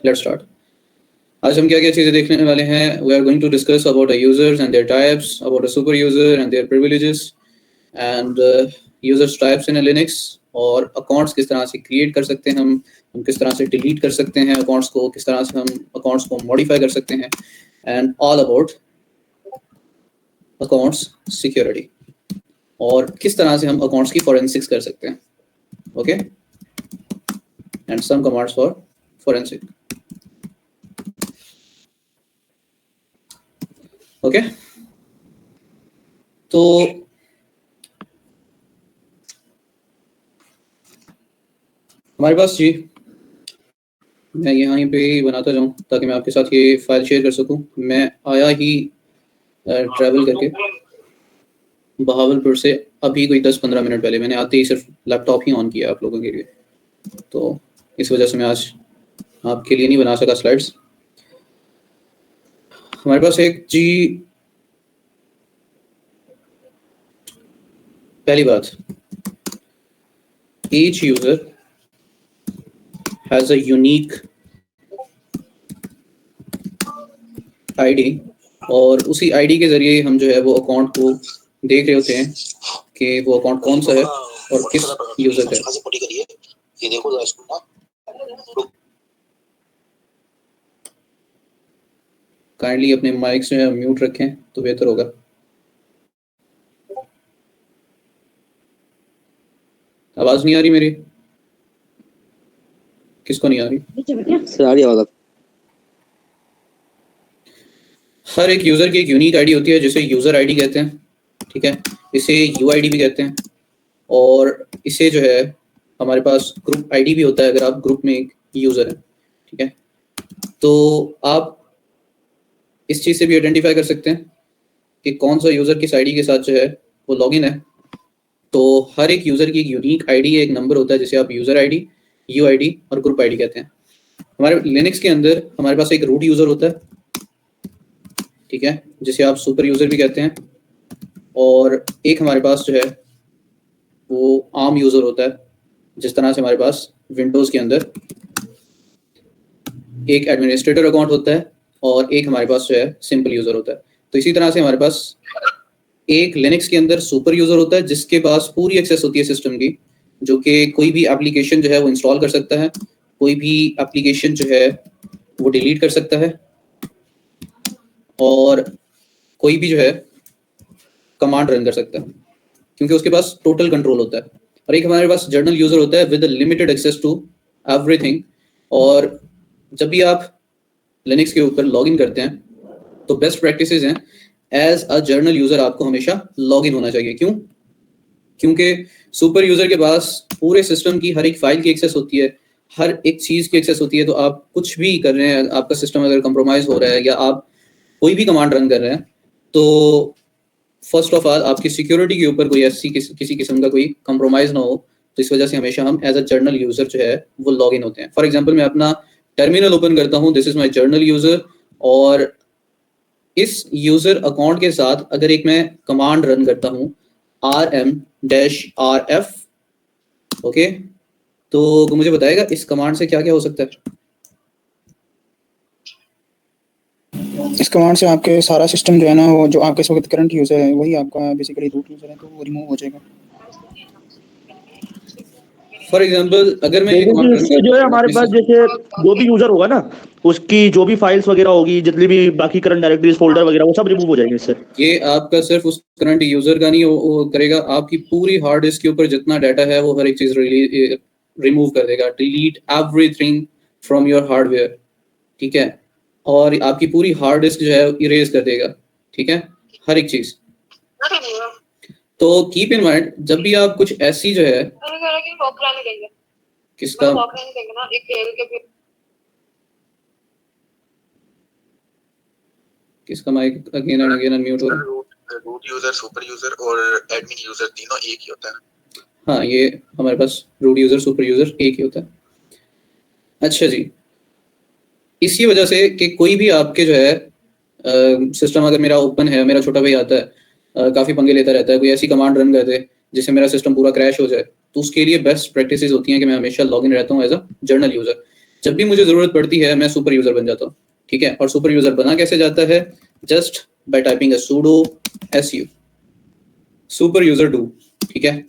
Let's start. आज हम क्या क्या चीज़ें देखने वाले हैं? We are going to discuss about users and their types, about a super user and their privileges and users types in Linux, और अकाउंट्स किस तरह से क्रिएट कर सकते हैं हम किस तरह से डिलीट कर सकते हैं अकाउंट्स को, किस तरह से हम अकाउंट्स को मॉडिफाई कर सकते हैं, and all about accounts security, और किस तरह से हम अकाउंट्स की फॉरेंसिक्स कर सकते हैं। Okay, and some commands for forensic. Okay, तो हमारे पास जी, मैं यहाँ पे ही बनाता जाऊँ ताकि मैं आपके साथ ये फाइल शेयर कर सकूँ। मैं आया ही ट्रैवल करके बहावलपुर से अभी कोई 10-15 मिनट पहले। मैंने आते ही सिर्फ लैपटॉप ही ऑन किया आप लोगों के लिए, तो इस वजह से मैं आज आपके लिए नहीं बना सका स्लाइड्स। हमारे पास एक जी, पहली बात, each user has a unique ID, और उसी ID के जरिए हम जो है वो अकाउंट को देख रहे होते हैं कि वो अकाउंट कौन सा है और किस यूजर का है। ये देखो काइंडली अपने माइक से म्यूट रखें तो बेहतर होगा। आवाज नहीं आ रही मेरी? किसको नहीं आ रही? आवाज। हर एक यूजर की एक यूनिक आईडी होती है जिसे यूजर आईडी कहते हैं, ठीक है। इसे यूआईडी भी कहते हैं, और इसे जो है हमारे पास ग्रुप आईडी भी होता है अगर आप ग्रुप में एक यूजर है, ठीक है। तो आप इस चीज से भी आइडेंटिफाई कर सकते हैं कि कौन सा यूजर किस आईडी के साथ जो है वो लॉगिन है। तो हर एक यूजर की एक यूनिक आईडी, एक नंबर होता है जिसे आप यूजर आईडी, यूआईडी और ग्रुप आईडी कहते हैं। हमारे लिनक्स के अंदर हमारे पास एक रूट यूजर होता है, ठीक है, जिसे आप सुपर यूजर भी कहते हैं, और एक हमारे पास जो है वो आम यूजर होता है, जिस तरह से हमारे पास विंडोज के अंदर एक एडमिनिस्ट्रेटर अकाउंट होता है और एक हमारे पास जो है सिंपल यूजर होता है। तो इसी तरह से हमारे पास एक लिनक्स के अंदर सुपर यूजर होता है जिसके पास पूरी एक्सेस होती है सिस्टम की, जो कि कोई भी एप्लीकेशन जो है वो इंस्टॉल कर सकता है, कोई भी एप्लीकेशन जो है वो डिलीट कर सकता है, और कोई भी जो है कमांड रन कर सकता है, क्योंकि उसके पास टोटल कंट्रोल होता है। और एक हमारे पास जर्नल यूजर होता है with limited access to everything. और जब भी आप लिनक्स के ऊपर लॉगिन करते हैं तो बेस्ट प्रैक्टिसेस हैं, एज अ जर्नल यूजर आपको हमेशा लॉगिन होना चाहिए। क्यों? क्योंकि सुपर यूजर के पास पूरे सिस्टम की हर एक फाइल की एक्सेस होती है, हर एक चीज की एक्सेस होती है। तो आप कुछ भी कर रहे हैं, आपका सिस्टम अगर कंप्रोमाइज हो रहा है या आप कोई भी कमांड रन कर रहे हैं, तो फर्स्ट ऑफ ऑल आपकी सिक्योरिटी के ऊपर कोई ऐसी किसी किस्म का कोई कंप्रोमाइज ना हो। तो इस वजह से हमेशा हम एज अ जर्नल यूजर जो है वो लॉग इन होते हैं। फॉर एग्जांपल मैं अपना टर्मिनल ओपन करता हूं, this is my journal user, और इस यूजर अकाउंट के साथ अगर एक मैं कमांड रन करता हूं rm-rf, ओके, तो मुझे बताएगा इस कमांड से क्या क्या हो सकता है। इस कमांड से आपके सारा सिस्टम जो है ना, वो जो आपके इस वक्त करंट यूजर है वही आपका बेसिकली रूट यूजर है, तो वो रिमूव हो जाएगा। फॉर एग्जांपल अगर मैं इससे जो है हमारे पास जैसे जो भी यूजर होगा ना, उसकी जो भी फाइल्स वगैरह होगी, जितनी भी बाकी करंट डायरेक्टरीज फोल्डर वगैरह, वो सब रिमूव हो जाएंगे इससे। ये आपका सिर्फ उस करंट यूजर का नहीं वो करेगा, आपकी पूरी हार्ड डिस्क के ऊपर जितना डाटा है वो हर एक चीज रिमूव कर देगा, delete everything from your hardware, ठीक है। और आपकी पूरी हार्ड डिस्क जो है इरेज कर देगा, ठीक है, हर एक चीज। तो कीप इन माइंड, जब भी आप कुछ ऐसी जो है किसका किसका mic again and again unmute हो रहा है। रूट यूजर, सुपर यूजर और एडमिन यूजर तीनों एक ही होता है। हाँ, ये हमारे पास रूट यूजर, सुपर यूजर एक ही होता है। अच्छा जी, इसी वजह से कि कोई भी आपके जो है सिस्टम अगर मेरा ओपन है, मेरा छोटा भाई आता है काफ़ी पंगे लेता रहता है, कोई ऐसी कमांड रन कर दे जिससे मेरा सिस्टम पूरा क्रैश हो जाए, तो उसके लिए बेस्ट प्रैक्टिसेस होती हैं कि मैं हमेशा लॉगिन रहता हूँ एज अ जर्नल यूज़र। जब भी मुझे जरूरत पड़ती है मैं सुपर यूजर बन जाता हूँ, ठीक है। और सुपर यूजर बना कैसे जाता है? Just by typing sudo su super user do, ठीक है।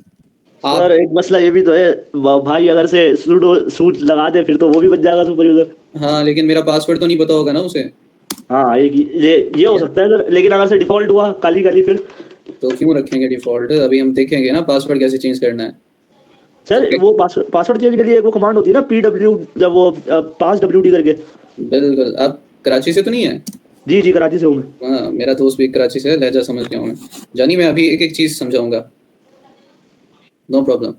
सर एक मसला ये भी तो है भाई, अगर से सूडो सूट लगा दे फिर तो वो भी बन जाएगा सुपर यूजर। हाँ, लेकिन मेरा पासवर्ड तो नहीं पता होगा ना उसे। हाँ ये हो सकता है सर, लेकिन अगर से डिफॉल्ट हुआ काली काली फिर तो क्यों रखेंगे डिफॉल्ट? अभी हम देखेंगे ना पासवर्ड कैसे चेंज करना है। Sir Okay. वो पासवर्ड चेंज के लिए एक वो कमांड होती है ना, PW, जब वो पास WD करके। बिल्कुल। आप कराची से तो नहीं है? जी जी कराची से हूँ मैं। हाँ, मेरा दोस्त भी कराची से है, लहजा समझ गया हूँ मैं। जानी, मैं अभी एक एक चीज समझाऊंगा, नो प्रॉब्लम।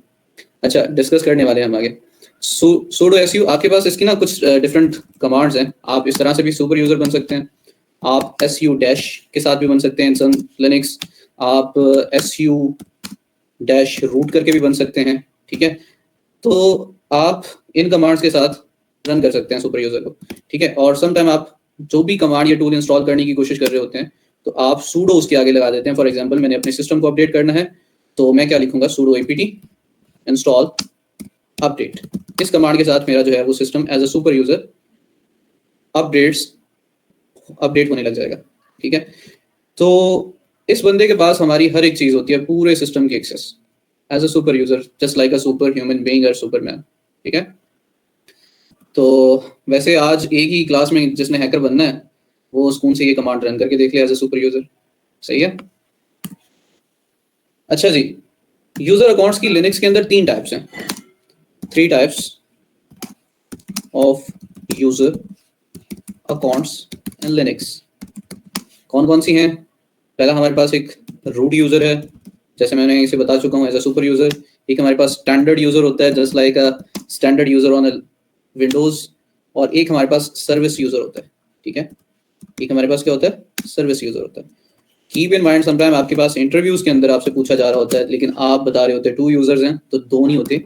अच्छा, डिस्कस करने वाले हैं हम आगे। sudo su, आपके पास इसकी ना कुछ डिफरेंट कमांड्स हैं। आप इस तरह से भी सुपर यूजर बन सकते हैं, आप su डैश के साथ भी बन सकते हैं इन लिनक्स, आप su डैश रूट करके भी बन सकते हैं, ठीक है। तो आप इन कमांड्स के साथ रन कर सकते हैं सुपर यूजर को, ठीक है। और सम टाइम आप जो भी कमांड या टूल इंस्टॉल करने की कोशिश कर रहे होते हैं तो आप sudo उसके आगे लगा देते हैं। फॉर एग्जांपल, मैंने अपने सिस्टम को अपडेट करना है तो मैं क्या लिखूंगा? sudo apt install update. इस कमांड के साथ मेरा जो है वो system as a super user update होने लग जाएगा, ठीक है। तो इस बंदे के पास हमारी हर एक चीज होती है, पूरे सिस्टम की access as a super user, just like a super human being और सुपरमैन, ठीक है। तो वैसे आज एक ही क्लास में जिसने हैकर बनना है वो स्कूल से ये कमांड रन करके देख लिया एज अ सुपर यूजर, सही है। अच्छा जी, यूजर अकाउंट्स की लिनक्स के अंदर 3 टाइप्स हैं, 3 types of user accounts in Linux. कौन कौन सी हैं? पहला हमारे पास एक रूट यूजर है, जैसे मैंने इसे बता चुका हूँ एज अ सुपर यूजर। एक हमारे पास स्टैंडर्ड यूजर होता है, just like a standard user on Windows. और एक हमारे पास सर्विस यूजर होता है, ठीक है। एक हमारे पास क्या होता है? सर्विस यूजर होता है। कीप इन माइंड, समटाइम आपके पास इंटरव्यूज के अंदर आपसे पूछा जा रहा होता है, लेकिन आप बता रहे होते हैं 2 यूजर्स हैं, तो 2 नहीं होते,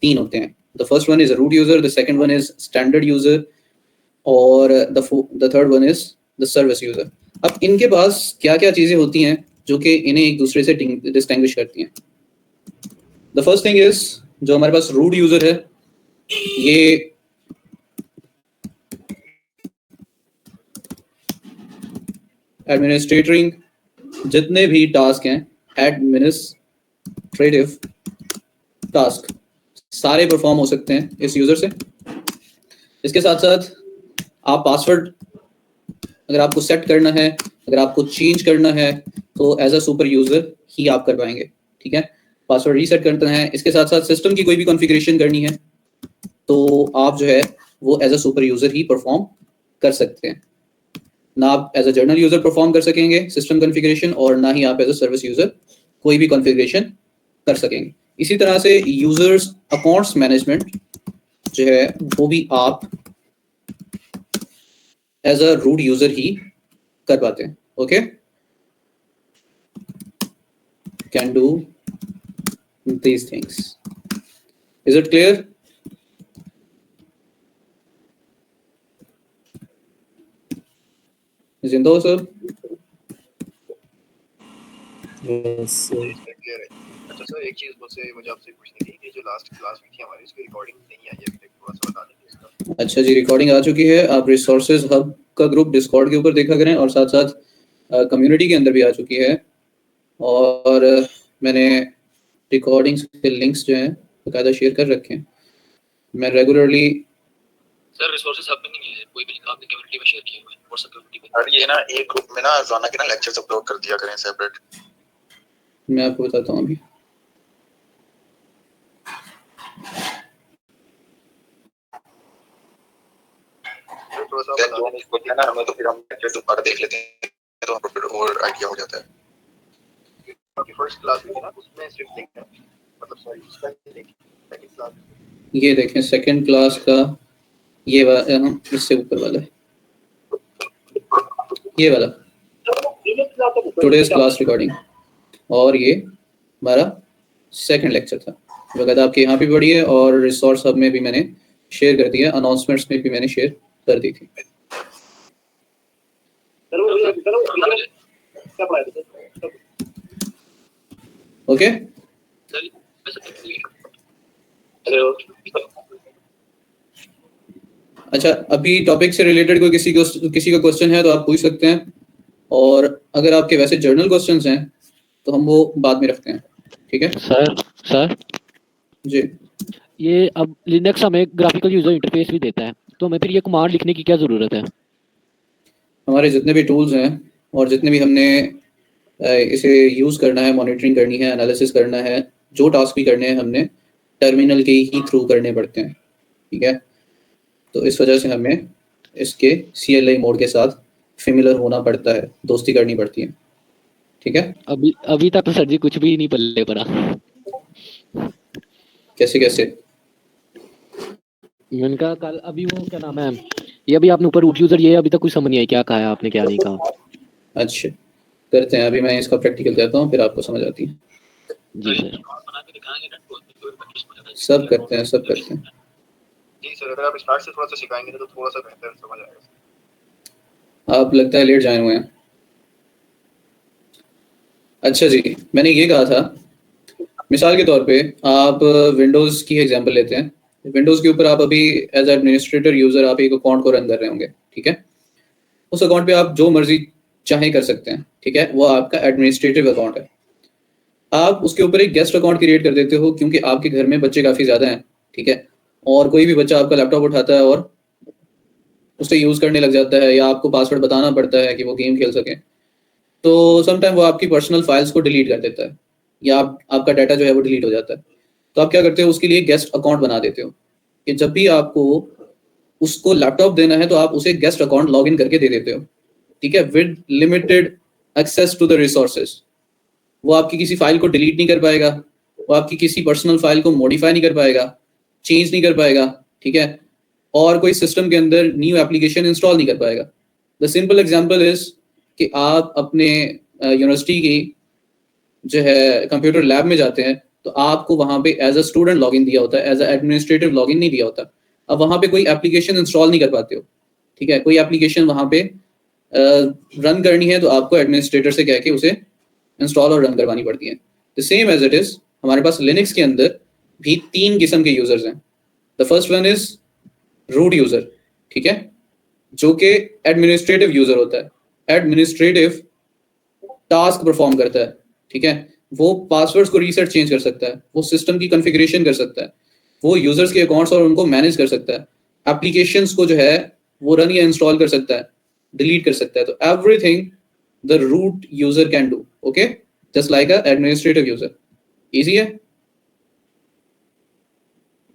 3 होते हैं। The first one is root user, the second one is standard user, और the third one is the service user. अब इनके पास क्या क्या चीजें होती हैं जो कि इन्हें एक दूसरे से डिस्टिंग्विश करती हैं? द फर्स्ट थिंग इज, जो हमारे पास रूट यूजर है, ये एडमिनिस्ट्रेटिंग जितने भी टास्क हैं, एडमिनिस्ट्रेटिव टास्क सारे परफॉर्म हो सकते हैं इस यूजर से। इसके साथ साथ आप पासवर्ड अगर आपको सेट करना है, अगर आपको चेंज करना है, तो एज अ सुपर यूजर ही आप कर पाएंगे, ठीक है। पासवर्ड रीसेट करना है, इसके साथ साथ सिस्टम की कोई भी कॉन्फ़िगरेशन करनी है तो आप जो है वो एज अ सुपर यूजर ही परफॉर्म कर सकते हैं। ना आप as a general user perform कर सकेंगे सिस्टम कॉन्फ़िगरेशन, और ना ही आप एज अ सर्विस यूजर कोई भी कॉन्फ़िगरेशन कर सकेंगे। इसी तरह से यूजर्स अकाउंट्स मैनेजमेंट जो है वो भी आप एज अ रूट यूजर ही कर पाते हैं, okay. Can do these things. Is it clear? जिंदा हो सर? Yes, sir. क्लियर है। अच्छा सर, एक चीज मुझे आपसे पूछनी थी कि जो लास्ट क्लास हुई थी हमारी, उसकी रिकॉर्डिंग नहीं आई है अभी तक, थोड़ा सा बता देंगे इसका। अच्छा जी, रिकॉर्डिंग आ चुकी है। आप रिसोर्सेज हब का ग्रुप डिस्कॉर्ड के ऊपर देखा करें, और साथ साथ कम्युनिटी के अंदर भी आ चुकी है। और मैंने रिकॉर्डिंग्स के लिंक्स जो हैं बकायदा शेयर कर रखे हैं। मैं रेगुलरली सर रिसोर्सेज हब में नहीं है, कोई भी लिंक आपने कम्युनिटी में शेयर किया हुआ है, व्हाट्सएप कम्युनिटी में। और ये ना एक ग्रुप में ना रोजाना के ना लेक्चर्स अपलोड कर दिया करें सेपरेट। मैं आपको बताता हूँ अभी। थोड़ा सा बता दें इसको है ना, हमें तो फिर हम लेक्चर दोबारा देख लेते हैं तो हमको फिर और आइडिया हो जाता है। आपकी फर्स्ट क्लास हुई थी ना, उसमें सिर्फ लिंक है, मतलब सॉरी उसका लिंक सेकंड क्लास। ये देखें सेकंड क्लास का, ये वाला इससे ऊपर वाला है, ये वाला टुडेज क्लास रिकॉर्डिंग, और ये हमारा सेकंड लेक्चर था। बकायदा आपके यहाँ भी पड़ी है, और रिसोर्स हब में भी मैंने शेयर कर दिया, अनाउंसमेंट्स में भी मैंने शेयर कर दी थी। ओके, हेलो अच्छा, अभी टॉपिक से रिलेटेड कोई किसी का क्वेश्चन है तो आप पूछ सकते हैं, और अगर आपके वैसे जर्नल क्वेश्चंस हैं तो हम वो बाद में रखते हैं, ठीक है सर जी। ये अब लिनक्स हमें ग्राफिकल यूजर इंटरफेस भी देता है, तो हमें फिर ये कमांड लिखने की क्या ज़रूरत है? हमारे जितने भी टूल्स हैं और जितने भी हमने इसे यूज़ करना है, मॉनिटरिंग करनी है, एनालिसिस करना है, जो टास्क भी करने हैं हमने टर्मिनल के ही थ्रू करने पड़ते हैं, ठीक है। तो इस वजह से हमें इसके CLI मोड के साथ फेमिलियर होना पड़ता है, दोस्ती करनी पड़ती है, ठीक है। अभी तक तो सर जी कुछ भी नहीं पल्ले पड़ा। कैसे? मैंने कहा कल अभी वो क्या नाम है, ये अभी आपने ऊपर रूट यूजर, ये अभी तक कुछ समझ नहीं आई क्या कहा है आपने, क्या नहीं कहा। अच्छा, करते हैं, अभी मैं इसका प्रैक्टिकल करता हूँ, फिर आपको समझ आती है। जी सर, सब करते हैं जी सर, अगर आप स्टार्ट से थोड़ा सा सिखाएंगे तो थोड़ा सा बेहतर समझ आएगा। आप लगता है लेट जाए हुए हैं। अच्छा जी, मैंने ये कहा था, मिसाल के तौर पे आप विंडोज़ की एग्जांपल लेते हैं। विंडोज़ के ऊपर आप अभी एज एडमिनिस्ट्रेटर यूज़र आप एक अकाउंट को रन कर रहे होंगे, ठीक है। उस अकाउंट पे आप जो मर्जी चाहे कर सकते हैं, ठीक है, वो आपका एडमिनिस्ट्रेटिव अकाउंट है। आप उसके ऊपर एक गेस्ट अकाउंट क्रिएट कर देते हो क्योंकि आपके घर में बच्चे काफ़ी ज़्यादा हैं, ठीक है, और कोई भी बच्चा आपका लैपटॉप उठाता है और उससे यूज़ करने लग जाता है, या आपको पासवर्ड बताना पड़ता है कि वो गेम खेल सके, तो समटाइम वो आपकी पर्सनल फाइल्स को डिलीट कर देता है, या आपका डाटा जो है वो डिलीट हो जाता है। तो आप क्या करते हो, उसके लिए गेस्ट अकाउंट बना देते हो कि जब भी आपको उसको लैपटॉप देना है तो आप उसे गेस्ट अकाउंट लॉगिन करके दे देते हो, ठीक है, with limited access to the resources. वो आपकी किसी फाइल को डिलीट नहीं कर पाएगा, वो आपकी किसी पर्सनल फाइल को मॉडिफाई नहीं कर पाएगा, चेंज नहीं कर पाएगा, ठीक है, और कोई सिस्टम के अंदर न्यू एप्लीकेशन इंस्टॉल नहीं कर पाएगा। द सिंपल एग्जांपल इज कि आप अपने यूनिवर्सिटी की जो है कंप्यूटर लैब में जाते हैं तो आपको वहाँ पे एज अ स्टूडेंट लॉगिन दिया होता है, एज अ एडमिनिस्ट्रेटिव लॉगिन नहीं दिया होता। अब वहाँ पे कोई एप्लीकेशन इंस्टॉल नहीं कर पाते हो, ठीक है, कोई एप्लीकेशन वहाँ पे रन करनी है तो आपको एडमिनिस्ट्रेटर से कह के उसे इंस्टॉल और रन करवानी पड़ती है। The same as it is हमारे पास लिनक्स के अंदर भी 3 किस्म के यूजर्स हैं। The first one is root user, ठीक है, जो कि एडमिनिस्ट्रेटिव यूजर होता है, एडमिनिस्ट्रेटिव टास्क परफॉर्म करता है, ठीक है, वो पासवर्ड्स को रीसेट चेंज कर सकता है, वो सिस्टम की कॉन्फ़िगरेशन कर सकता है, वो यूजर्स के अकाउंट्स और उनको मैनेज कर सकता है, एप्लीकेशंस को जो है वो रन या इंस्टॉल कर सकता है, डिलीट कर सकता है। तो everything the root user can do, okay, just like a administrative user. Easy है?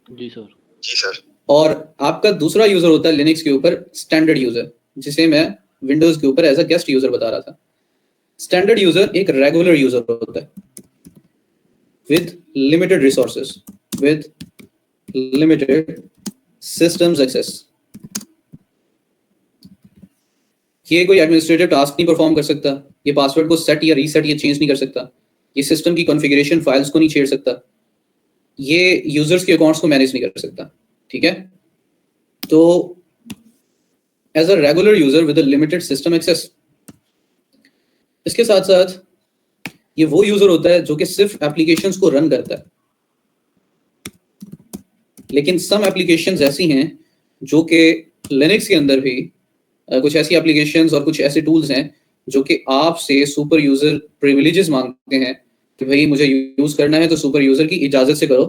जी सर। जी सर। और आपका दूसरा यूजर होता है लिनक्स के ऊपर स्टैंडर्ड यूजर, जिसे मैं विंडोज के ऊपर एज अ गेस्ट यूजर बता रहा था। स्टैंडर्ड यूजर एक रेगुलर यूजर होता है with limited resources, with limited systems access। ये कोई एडमिनिस्ट्रेटिव टास्क नहीं परफॉर्म कर सकता, ये पासवर्ड को सेट या रीसेट या चेंज नहीं कर सकता, ये सिस्टम की कॉन्फ़िगरेशन फाइल्स को नहीं छेड़ सकता, ये यूजर्स के अकाउंट्स को मैनेज नहीं कर सकता, ठीक है। तो as a regular user with a limited system access. इसके साथ साथ ये वो यूजर होता है जो कि सिर्फ एप्लीकेशंस को रन करता है, लेकिन सम एप्लीकेशंस ऐसी हैं जो कि लिनक्स के अंदर भी कुछ ऐसी एप्लीकेशंस और कुछ ऐसे टूल्स हैं जो कि आपसे सुपर यूजर प्रिविलेजेस मांगते हैं कि भाई मुझे यूज करना है तो सुपर यूजर की इजाजत से करो।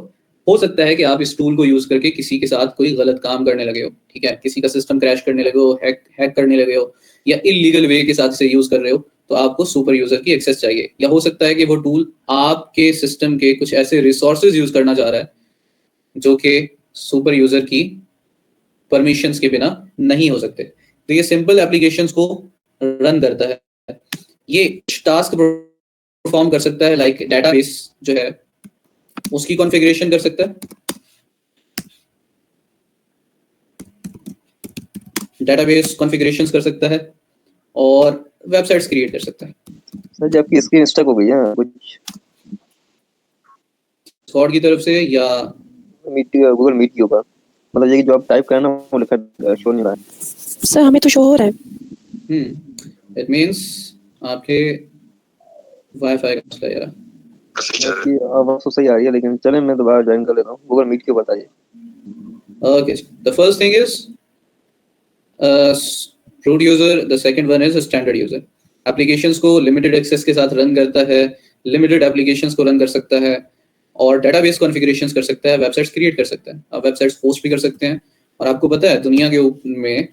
हो सकता है कि आप इस टूल को यूज करके किसी के साथ कोई गलत काम करने लगे हो, ठीक है, किसी का सिस्टम क्रैश करने लगे हो, हैक करने लगे हो, या इलीगल वे के साथ इसे यूज कर रहे हो, तो आपको सुपर यूजर की एक्सेस चाहिए। या हो सकता है कि वो टूल आपके सिस्टम के कुछ ऐसे रिसोर्सेज यूज करना चाह रहा है जो कि सुपर यूजर की परमिशंस के बिना नहीं हो सकते। तो ये सिंपल एप्लीकेशंस को रन करता है, ये टास्क परफॉर्म कर सकता है, लाइक डेटाबेस जो है उसकी कॉन्फ़िगरेशन कर सकता है, डेटाबेस कॉन्फ़िगरेशंस कर सकता है, और वेबसाइट्स क्रिएट कर सकता है। सर जी आपकी स्क्रीन स्टक हो गई है कुछ स्कॉट की तरफ से या मीट गूगल मीट की होगा, मतलब ये जो आप टाइप करना वो लिखा शो नहीं रहा है। सर हमें तो शो हो रहा है। इट मींस आपके वाईफाई का मसला है। आपकी आवाज तो सही आ रही है लेकिन चलें मैं दोबारा ज्वाइन कर लेता हूं। गूगल मीट के बताइए। Okay, the first thing is root user, the second one is standard user. Applications को लिमिटेड एक्सेस के साथ रन करता है, लिमिटेड एप्लीकेशंस को रन कर सकता है और डेटाबेस कॉन्फ़िगरेशंस कर सकता है, वेबसाइट्स क्रिएट कर सकता है, आप वेबसाइट्स होस्ट भी कर सकते हैं। और आपको पता है दुनिया के में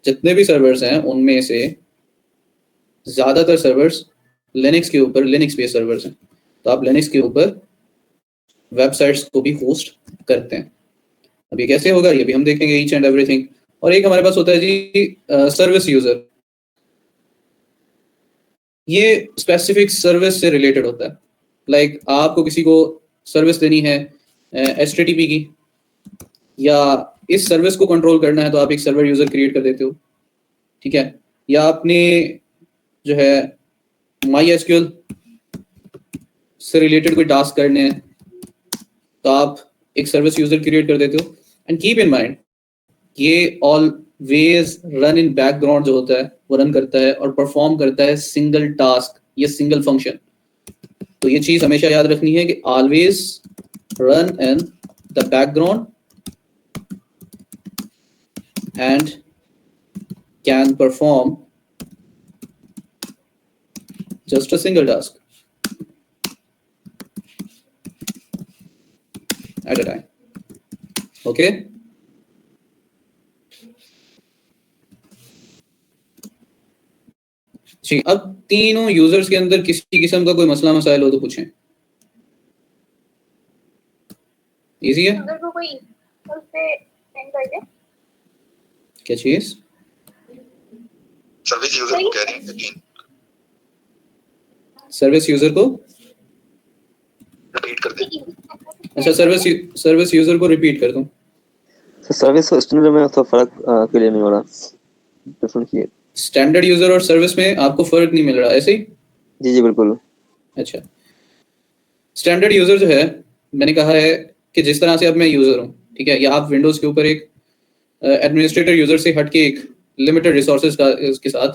जितने भी सर्वर्स हैं उनमें से ज़्यादातर सर्वर्स लिनक्स के ऊपर, लिनक्स बेस्ड सर्वर्स हैं, तो आप लिनक्स के ऊपर वेबसाइट्स को भी होस्ट करते हैं। अब ये कैसे होगा ये भी हम देखेंगे, ईच एंड एवरीथिंग। और एक हमारे पास होता है जी सर्विस यूजर, ये स्पेसिफिक सर्विस से रिलेटेड होता है। लाइक आपको किसी को सर्विस देनी है HTTP की, या इस सर्विस को कंट्रोल करना है तो आप एक सर्वर यूजर क्रिएट कर देते हो, ठीक है। या आपने जो है MySQL से रिलेटेड कोई टास्क करने हैं तो आप एक सर्विस यूजर क्रिएट कर देते हो। एंड कीप इन माइंड ये ऑलवेज रन इन बैकग्राउंड जो होता है वो रन करता है और परफॉर्म करता है सिंगल टास्क या सिंगल फंक्शन। तो ये चीज हमेशा याद रखनी है कि always run in the background and can perform just a single task at a time. Okay? जी, अब तीनों यूजर्स के अंदर किसी किस्म का कोई मसला मसाइल हो तो पूछें। इजी है? अगर वो कोई उस पे सेंड कर दे क्या चीज? सर्विस यूजर को कह रहे हैं अगेन, सर्विस यूजर को रिपीट कर दे। अच्छा, सर्विस यूजर को रिपीट कर दूं। सर्विस और स्टैंडर्ड में तो फर्क क्लियर नहीं हो रहा, डिफरेंट किए। स्टैंडर्ड यूजर और सर्विस में आपको फर्क नहीं मिल रहा, ऐसे ही? जी जी बिल्कुल। अच्छा, स्टैंडर्ड यूजर जो है मैंने कहा है कि जिस तरह से अब मैं यूजर हूँ, ठीक है, या आप विंडोज के ऊपर एक एडमिनिस्ट्रेटर यूजर से हटके एक लिमिटेड रिसोर्सेज के साथ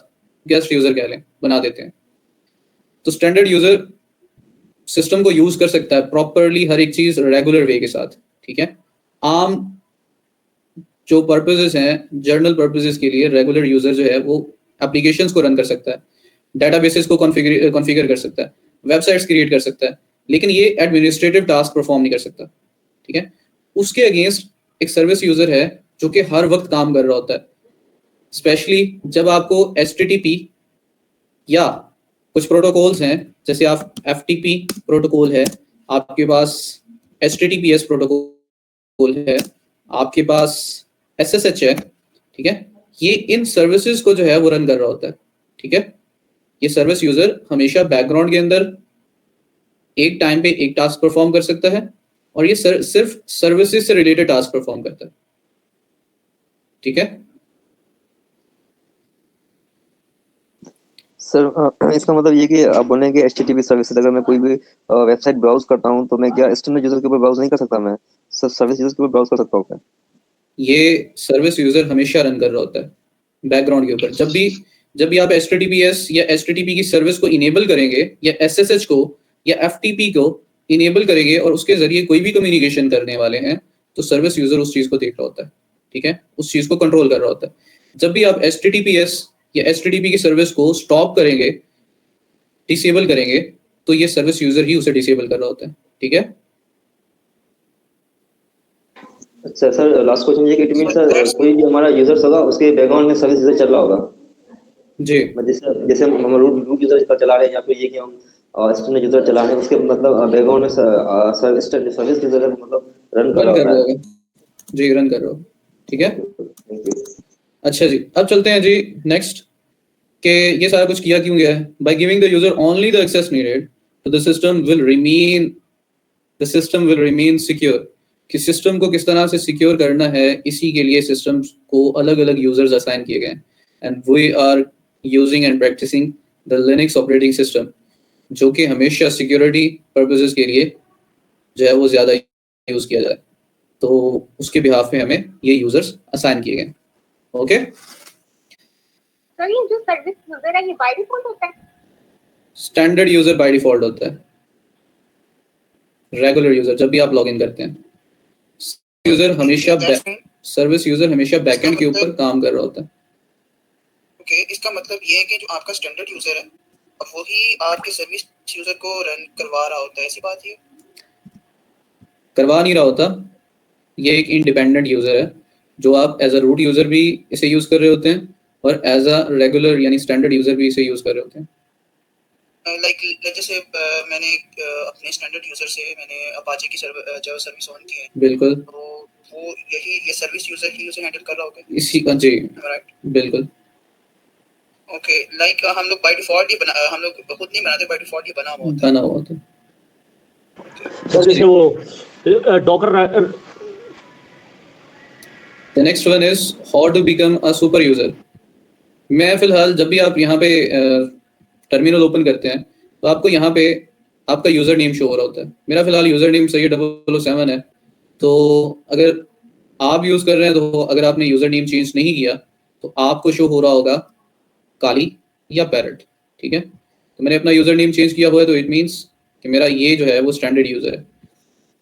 गेस्ट यूजर कह लें बना देते हैं। तो स्टैंडर्ड यूजर सिस्टम को यूज कर सकता है प्रॉपरली, हर एक चीज रेगुलर वे के साथ, ठीक है। आम जो पर्पसेस हैं, जर्नल पर्पसेस के लिए रेगुलर यूजर जो है वो एप्लीकेशंस को रन कर सकता है, डेटाबेसेस को कॉन्फ़िगर कर सकता है, वेबसाइट्स क्रिएट कर सकता है, लेकिन ये एडमिनिस्ट्रेटिव टास्क परफॉर्म नहीं कर सकता, ठीक है। उसके अगेंस्ट एक सर्विस यूजर है जो कि हर वक्त काम कर रहा होता है, स्पेशली जब आपको HTTP या कुछ प्रोटोकॉल्स हैं, जैसे आप FTP प्रोटोकॉल है, आपके पास HTTPS प्रोटोकॉल है, आपके पास SSH है, ठीक है। ये इन सर्विसेज को जो है वो रन कर रहा होता है, ठीक है। ये सर्विस यूजर हमेशा बैकग्राउंड के अंदर एक टाइम पे एक टास्क परफॉर्म कर सकता है और ये सिर्फ सर्विसेज से रिलेटेड टास्क परफॉर्म करता है, ठीक है। सर इसका मतलब ये कि आप बोल रहे हैं कि HTTP सर्विस अगर मैं कोई भी वेबसाइट ब्राउज करता हूं तो मैं क्या स्टैंडर्ड यूजर के ऊपर ब्राउज नहीं कर सकता, मैं सब सर्विस यूजर के ऊपर ब्राउज कर सकता हूं क्या? ये सर्विस यूजर हमेशा रन कर रहा होता है बैकग्राउंड के ऊपर। जब भी आप HTTPS या HTTP की सर्विस को इनेबल करेंगे या SSH को या FTP को इनेबल करेंगे और उसके जरिए कोई भी कम्युनिकेशन करने वाले हैं तो सर्विस यूजर उस चीज को देख रहा होता है, ठीक है, उस चीज को कंट्रोल कर रहा होता है। जब भी आप HTTPS या HTTP की सर्विस को स्टॉप करेंगे, डिसेबल करेंगे, तो ये सर्विस यूजर ही उसे डिसेबल कर रहा होता है, ठीक है। अच्छा सर, लास्ट क्वेश्चन ये कि इट मींस सर कोई भी हमारा यूजर होगा उसके बैकग्राउंड में सर्विस यूजर चल रहा होगा जी। जैसे हम रूट यूजर चला रहे हैं या फिर ये कि हम स्टैंडर्ड यूजर चला रहे हैं, उसके मतलब बैकग्राउंड में सर्विस यूजर मतलब रन कर रहा है। जी, रन कर रहा हो, ठीक है। अच्छा जी, अब चलते हैं जी नेक्स्ट कि ये सारा कुछ किया क्यों गया है। By giving the user only the access needed तो the system will remain secure. कि सिस्टम को किस तरह से सिक्योर करना है, इसी के लिए सिस्टम को अलग अलग यूजर्स असाइन किए गए हैं। And we are using and practicing the Linux operating system, जो कि हमेशा सिक्योरिटी पर्पसेस के लिए जो है वो ज्यादा यूज किया जाए, तो उसके बिहाफ में हमें ये यूजर्स असाइन किए गए। ओके सर, ये जो सर्विस यूजर है ये बाय डिफॉल्ट होता है? स्टैंडर्ड यूजर बाय डिफॉल्ट होता है। रेगुलर यूजर जब भी आप लॉगिन करते हैं, यूजर हमेशा सर्विस यूजर हमेशा बैकएंड के ऊपर काम कर रहा होता है। ओके, इसका मतलब ये है कि जो आपका स्टैंडर्ड यूजर है अब वही आपके सर्विस यूजर को रन करवा रहा होता है, ऐसी बात है? करवा नहीं रहा होता, ये एक इंडिपेंडेंट यूजर है जो आप एज अ रूट यूजर भी इसे यूज कर रहे होते हैं और एज अ रेगुलर यानी स्टैंडर्ड यूजर भी इसे यूज कर रहे होते हैं। लाइक जैसे मैंने अपने स्टैंडर्ड यूजर से मैंने अपाचे की जावा सर्विस ऑन की है, बिल्कुल, तो वो ये सर्विस यूजर ही उसे हैंडल कर रहा होगा इसी का जी राइट? बिल्कुल। ओके, लाइक हम लोग बाय डिफॉल्ट ही हम लोग खुद नहीं बनाते, बाय डिफॉल्ट ही बना हुआ होता है। सर जैसे वो Docker. The next one is how to become a super user. मैं फिलहाल जब भी आप यहाँ पे टर्मिनल ओपन करते हैं तो आपको यहाँ पे आपका यूजर नेम शो हो रहा होता है। मेरा फिलहाल यूजर नेम सही 007 है, तो अगर आप यूज कर रहे हैं तो अगर आपने यूजर नेम चेंज नहीं किया तो आपको शो हो रहा होगा काली या पैरट। ठीक है, तो मैंने अपना यूजर नेम चेंज किया हुआ है तो इट मीन्स कि मेरा ये जो है वो स्टैंडर्ड यूजर है।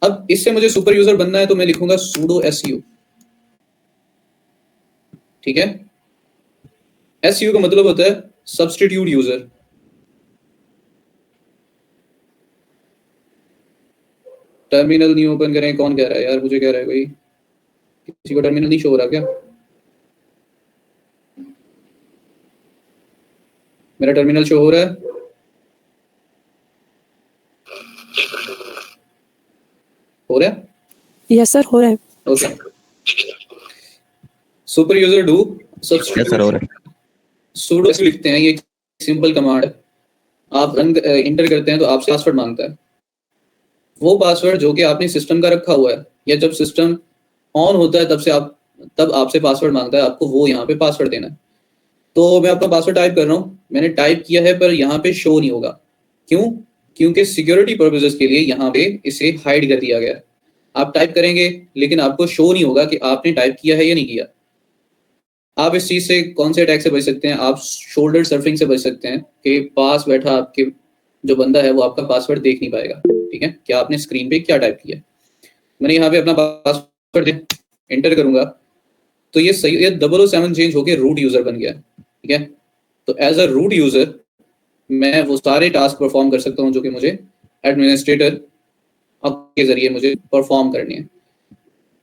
अब इससे मुझे सुपर यूजर बनना है तो मैं लिखूंगा sudo su। ठीक है, SU का मतलब होता है सब्स्टिट्यूट यूजर। टर्मिनल नहीं ओपन करें, कौन कह रहा है यार? मुझे कह रहा है कोई, किसी को टर्मिनल नहीं शो हो रहा क्या? मेरा टर्मिनल शो हो रहा है? हो रहा है? यस सर, हो रहा है। Okay, super user do substitute sudo लिखते हैं, ये सिंपल कमांड है। आप इंटर करते हैं तो आपसे पासवर्ड मांगता है, वो पासवर्ड जो कि आपने सिस्टम का रखा हुआ है या जब सिस्टम ऑन होता है तब आपसे पासवर्ड मांगता है, आपको वो यहाँ पे पासवर्ड देना है। तो मैं अपना पासवर्ड टाइप कर रहा हूँ, मैंने टाइप किया है पर यहाँ पे शो नहीं होगा। क्यों? क्योंकि सिक्योरिटी पर्पसेस के लिए यहाँ पे इसे हाइड कर दिया गया है। आप टाइप करेंगे लेकिन आपको शो नहीं होगा कि आपने टाइप किया है या नहीं किया। आप इस चीज से कौन से अटैक से बच सकते हैं? आप शोल्डर सर्फिंग से बच सकते हैं कि पास बैठा आपके जो बंदा है वो आपका पासवर्ड देख नहीं पाएगा। ठीक है, क्या आपने स्क्रीन पे क्या टाइप किया। मैंने यहाँ पे अपना पासवर्ड एंटर करूंगा तो ये सही, ये 007 चेंज होके रूट यूजर बन गया। ठीक है, तो एज अ रूट यूजर मैं वो सारे टास्क परफॉर्म कर सकता हूँ जो कि मुझे एडमिनिस्ट्रेटर के जरिए मुझे परफॉर्म करनी है।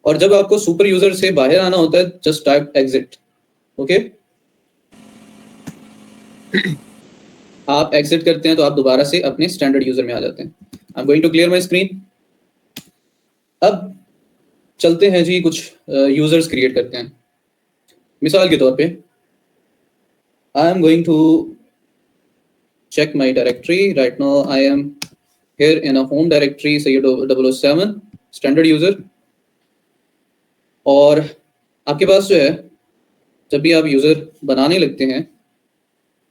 और जब आपको सुपर यूजर से बाहर आना होता है जस्ट टाइप एग्जिट। ओके, आप एग्जिट करते हैं तो आप दोबारा से अपने स्टैंडर्ड यूजर में आ जाते हैं। I am going to clear my screen. अब चलते हैं जी, कुछ यूजर्स क्रिएट करते हैं। मिसाल के तौर पे I am going to check my directory right now. I am here in a home directory, say 007 standard user। और आपके पास जो है जब भी आप यूजर बनाने लगते हैं,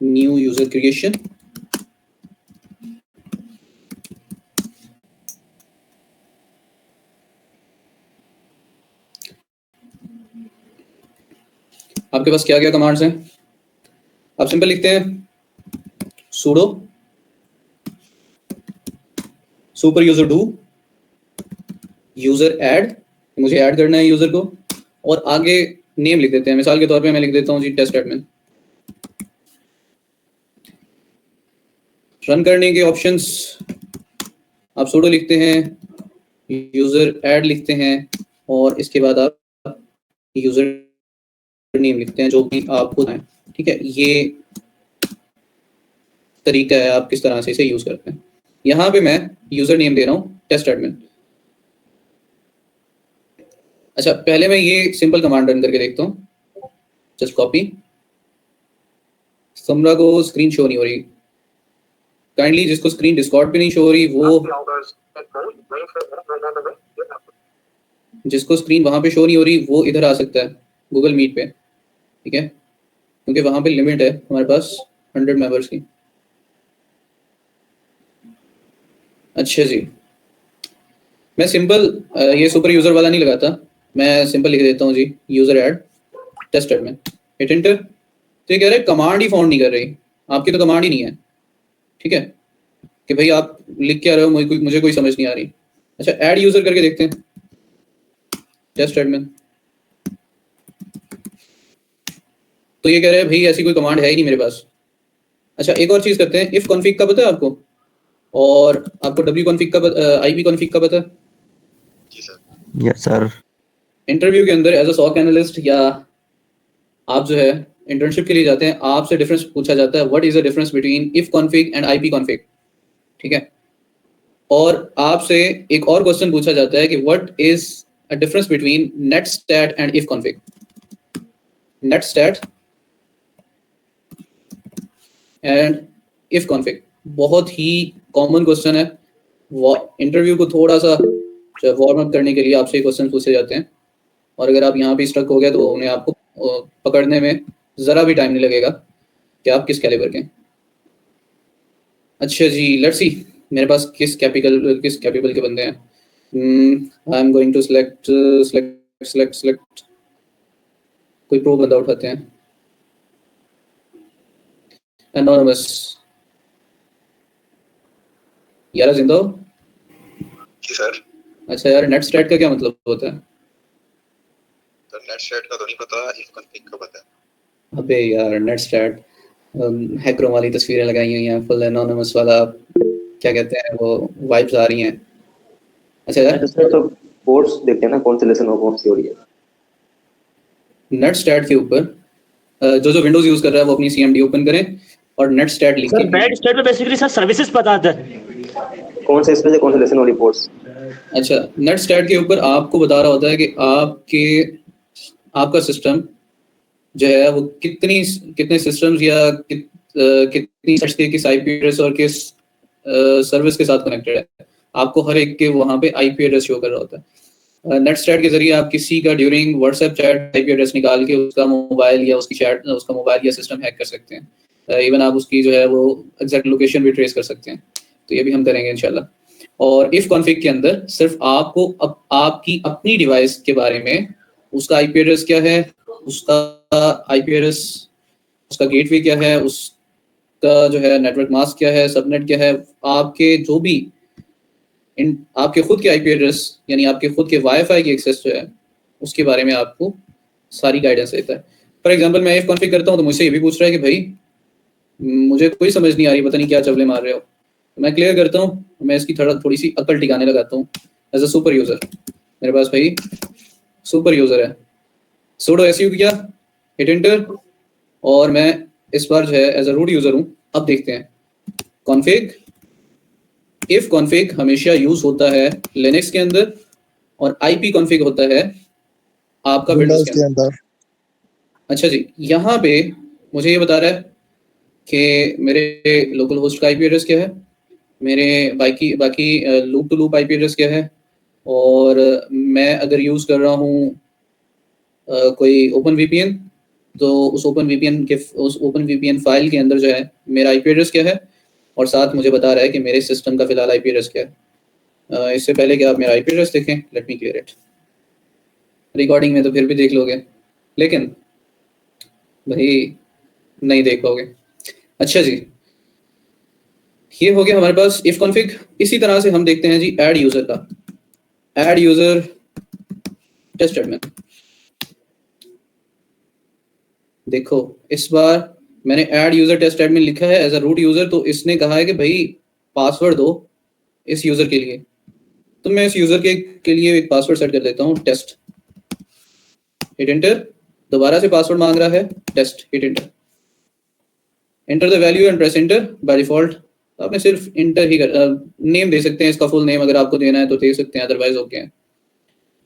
न्यू यूजर क्रिएशन, आपके पास क्या क्या कमांड्स हैं? आप सिंपल लिखते हैं sudo super user do user add, मुझे ऐड करना है यूजर को, और आगे नेम लिख देते हैं। मिसाल के तौर पे मैं लिख देता हूं जी टेस्ट एडमिन। रन करने के ऑप्शंस आप sudo लिखते हैं, यूजर ऐड लिखते हैं और इसके बाद आप यूजर नेम लिखते हैं जो कि आपको है। ठीक है, ये तरीका है आप किस तरह से इसे यूज करते हैं। यहाँ पे मैं यूजर नेम दे रहा हूँ टेस्ट एडमिन। अच्छा, पहले मैं ये सिंपल कमांड रन करके देखता हूँ। Just copy. समरा को स्क्रीन शो नहीं हो रही, काइंडली जिसको स्क्रीन डिस्कॉर्ड पे नहीं शो हो रही वो, जिसको स्क्रीन वहां पे शो नहीं हो रही वो इधर आ सकता है गूगल मीट पे। ठीक है, क्योंकि वहां पे लिमिट है हमारे पास 100 मेंबर्स की। अच्छा जी, मैं सिंपल ये सुपर यूजर वाला नहीं लगाता, मैं सिंपल लिख देता हूँ जी user add test admin, hit enter. तो ये कह रहे हैं कमांड ही फाउंड नहीं कर रही, आपकी तो कमांड ही नहीं है। ठीक है, कि भाई आप लिख क्या रहे हो, मुझे कोई समझ नहीं आ रही। अच्छा, ऐड यूजर करके देखते हैं टेस्ट एडमिन। तो ये कह रहे हैं भाई ऐसी कोई कमांड है ही नहीं मेरे पास। अच्छा एक और चीज करते हैं, इफ कॉन्फिग का पता है आपको, और आपको डब्ल्यू कॉन्फिग का आईपी कॉन्फिग का पता है? जी सर। Yes sir. इंटरव्यू के अंदर एज अ सॉक एनालिस्ट या आप जो है इंटर्नशिप के लिए जाते हैं, आपसे डिफरेंस पूछा जाता है what is the difference between if config and IP config, ठीक है। और आपसे एक और क्वेश्चन पूछा जाता है कि what is a difference between netstat and ifconfig. Netstat and ifconfig बहुत ही कॉमन क्वेश्चन है। वो इंटरव्यू को थोड़ा सा वार्म अप करने के लिए आपसे क्वेश्चन पूछे जाते हैं, और अगर आप यहाँ पे स्टक हो गए तो उन्हें आपको पकड़ने में जरा भी टाइम नहीं लगेगा कि आप किस कैलिबर के हैं। अच्छा जी, लेट्स सी मेरे पास किस कैपेबल के बंदे हैं। I am going to select कोई प्रो बंदा उठाते हैं, एनोनिमस। यार जिंदा हो? जी सर। अच्छा यार, नेट स्टैट का क्या मतलब होता है? तो नेट स्टैट का तो नहीं पता, इफ कॉन्फिग का पता है। अबे यार, नेट स्टैट हैकरों वाली तस्वीरें लगाई हुई हैं, फुल एनोनिमस वाला, क्या कहते हैं वो वाइब्स आ रही हैं। अच्छा यार, तो पोर्ट्स देखते हैं ना, कौन से लेसन हो कौन सी हो रही है। नेट स्टैट के ऊपर जो विंडोज यूज कर रहा है वो अपनी सीएमडी ओपन करें और नेट स्टैट लिख सर के। नेट स्टैट में बेसिकली सर सर्विसेज बताता है कौन से इसमें से कौन से लेसन हो रही पोर्ट्स। अच्छा, नेट स्टैट के ऊपर आपको बता रहा होता है कि आपका सिस्टम जो है वो कितने सिस्टम्स या कितनी किस आईपी एड्रेस और किस सर्विस के साथ कनेक्टेड है। आपको हर एक के वहाँ पे आईपी एड्रेस शो कर रहा होता है। नेट स्टैट के जरिए आप किसी का during WhatsApp chat IP address निकाल के उसका मोबाइल या उसका मोबाइल या सिस्टम हैक कर सकते हैं। इवन आप उसकी जो है वो एग्जैक्ट लोकेशन भी ट्रेस कर सकते हैं, तो ये भी हम करेंगे इंशाल्लाह। और इफ कॉन्फिग के अंदर सिर्फ आपको आपकी अपनी डिवाइस के बारे में, उसका आईपी एड्रेस क्या है, उसका आईपी एड्रेस, उसका गेटवे क्या है, उसका जो है नेटवर्क मास्क क्या है, सबनेट क्या है, आपके जो भी आपके खुद के आईपी एड्रेस यानी आपके खुद के वाईफाई की एक्सेस जो है उसके बारे में आपको सारी गाइडेंस देता है। फॉर एग्जांपल मैं इफ कॉन्फिग करता हूँ तो मुझसे ये भी पूछ रहा है कि भाई मुझे कोई समझ नहीं आ रही, पता नहीं क्या चवले मार रहे हो। तो मैं क्लियर करता हूँ, मैं इसकी थोड़ी सी अकल टिकाने लगाता हूँ एज अ सुपर यूजर। मेरे पास भाई सुपर यूजर है, सुडो एसयू किया, हिट एंटर, और मैं इस बार जो है एज अ रूट यूजर हूँ। अब देखते हैं कॉन्फिग। इफ कॉन्फिग हमेशा यूज होता है लिनक्स के अंदर और आईपी कॉन्फिग होता है आपका विंडोज के अंदर। अच्छा जी, यहाँ पे मुझे ये बता रहा है कि मेरे लोकल होस्ट का आईपी एड्रेस क्या है, मेरे बाकी loop to loop IP address क्या है, और मैं अगर यूज कर रहा हूँ कोई ओपन वीपीएन तो उस ओपन वीपीएन फाइल के अंदर जो है मेरा आईपी एड्रेस क्या है, और साथ मुझे बता रहा है कि मेरे सिस्टम का फिलहाल आईपी एड्रेस क्या है। इससे पहले कि आप मेरा आईपी एड्रेस देखें, let me clear it. Recording में तो फिर भी देख लोगे, लेकिन भाई नहीं देख पाओगे। अच्छा जी, ये हो गया हमारे पास इफ कॉन्फिग। इसी तरह से हम देखते हैं जी ऐड यूजर का। Add user test admin. देखो इस बार मैंने ऐड यूजर टेस्ट एडमिन लिखा है एज अ रूट यूजर, तो इसने कहा है कि भाई पासवर्ड दो इस यूजर के लिए। तो मैं इस यूजर के लिए एक पासवर्ड सेट कर देता हूँ, टेस्ट, हिट एंटर। दोबारा से पासवर्ड मांग रहा है, test, hit enter. Enter the value and press enter. By default आपने सिर्फ इंटर ही नेम दे सकते हैं, इसका फुल नेम अगर आपको देना है तो दे सकते हैं, अदरवाइज ओके है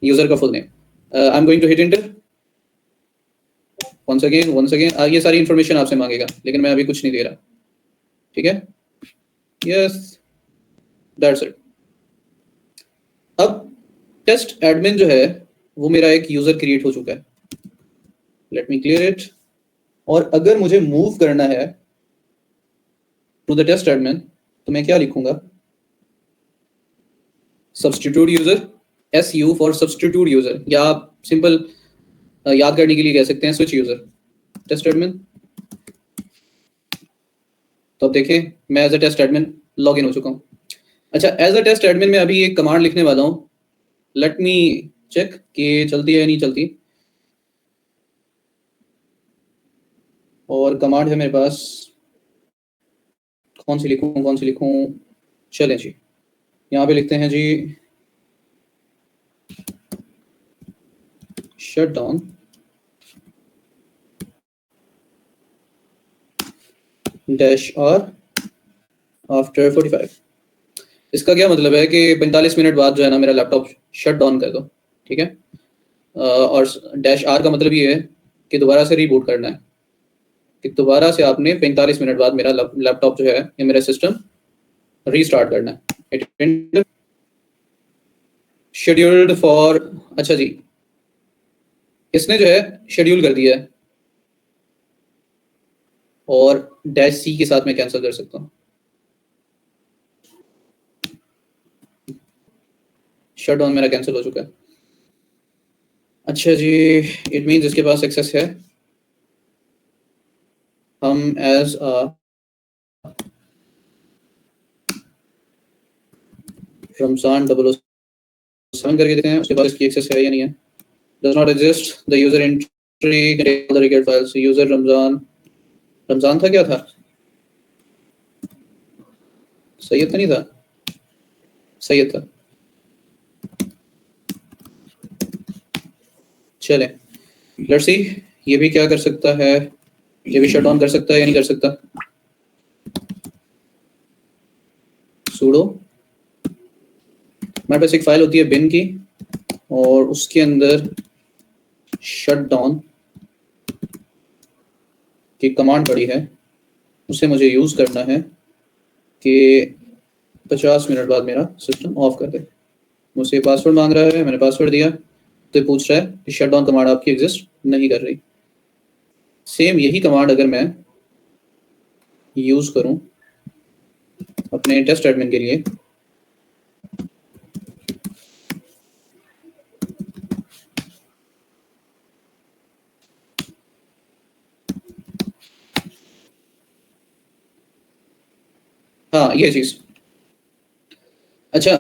यूजर का full name. I am going to hit enter once again। ये सारी इंफॉर्मेशन आपसे मांगेगा, लेकिन मैं अभी कुछ नहीं दे रहा, ठीक है। Yes, that's it. अब टेस्ट एडमिन जो है वो मेरा एक यूजर क्रिएट हो चुका है। Let me clear it. और अगर मुझे मूव करना है टू द टेस्ट एडमिन तो मैं क्या लिखूंगा, substitute user, SU for substitute user, या आप सिंपल याद करने के लिए कह सकते हैं स्विच यूजर टेस्ट एडमिन। तो अब देखें मैं as a test admin log in हो चुका हूँ। अच्छा, एज अ टेस्ट एडमिन में अभी एक कमांड लिखने वाला हूँ, लेट मी चेक कि चलती है या नहीं चलती। और कमांड है मेरे पास, कौन सी लिखूं? चलें जी, यहाँ पे लिखते हैं जी शट डाउन -r आफ्टर 45। इसका क्या मतलब है कि 45 मिनट बाद जो है ना मेरा लैपटॉप शट डाउन कर दो, ठीक है। और -r का मतलब ये है कि दोबारा से रीबूट करना है, कि दोबारा से आपने 45 मिनट बाद मेरा लैपटॉप जो है या मेरा सिस्टम रीस्टार्ट करना है। शेड्यूल्ड फॉर, अच्छा जी, इसने जो है शेड्यूल कर दिया है और -c के साथ मैं कैंसिल कर सकता हूँ। शट डाउन मेरा कैंसिल हो चुका है। अच्छा जी, इट मीन्स इसके पास एक्सेस है। हम एज रमजान 007 करके देखते हैं उसके पास इसकी एक्सेस है या नहीं है। Does not exist the user entry the required files. User Ramzan था, क्या था? सैयद तो नहीं था? सैयद था। चलें, लेट्स सी ये भी क्या कर सकता है, ये भी शट डाउन कर सकता है या नहीं कर सकता। सूडो, हमारे पास एक फाइल होती है बिन की और उसके अंदर शट डाउन की कमांड पड़ी है, उसे मुझे यूज करना है कि 50 मिनट बाद मेरा सिस्टम ऑफ कर दे। मुझसे पासवर्ड मांग रहा है, मैंने पासवर्ड दिया तो ये पूछ रहा है कि शट डाउन कमांड आपकी एग्जिस्ट नहीं कर रही। सेम यही कमांड अगर मैं यूज करूं अपने टेस्ट एडमिन के लिए, हाँ ये चीज। अच्छा,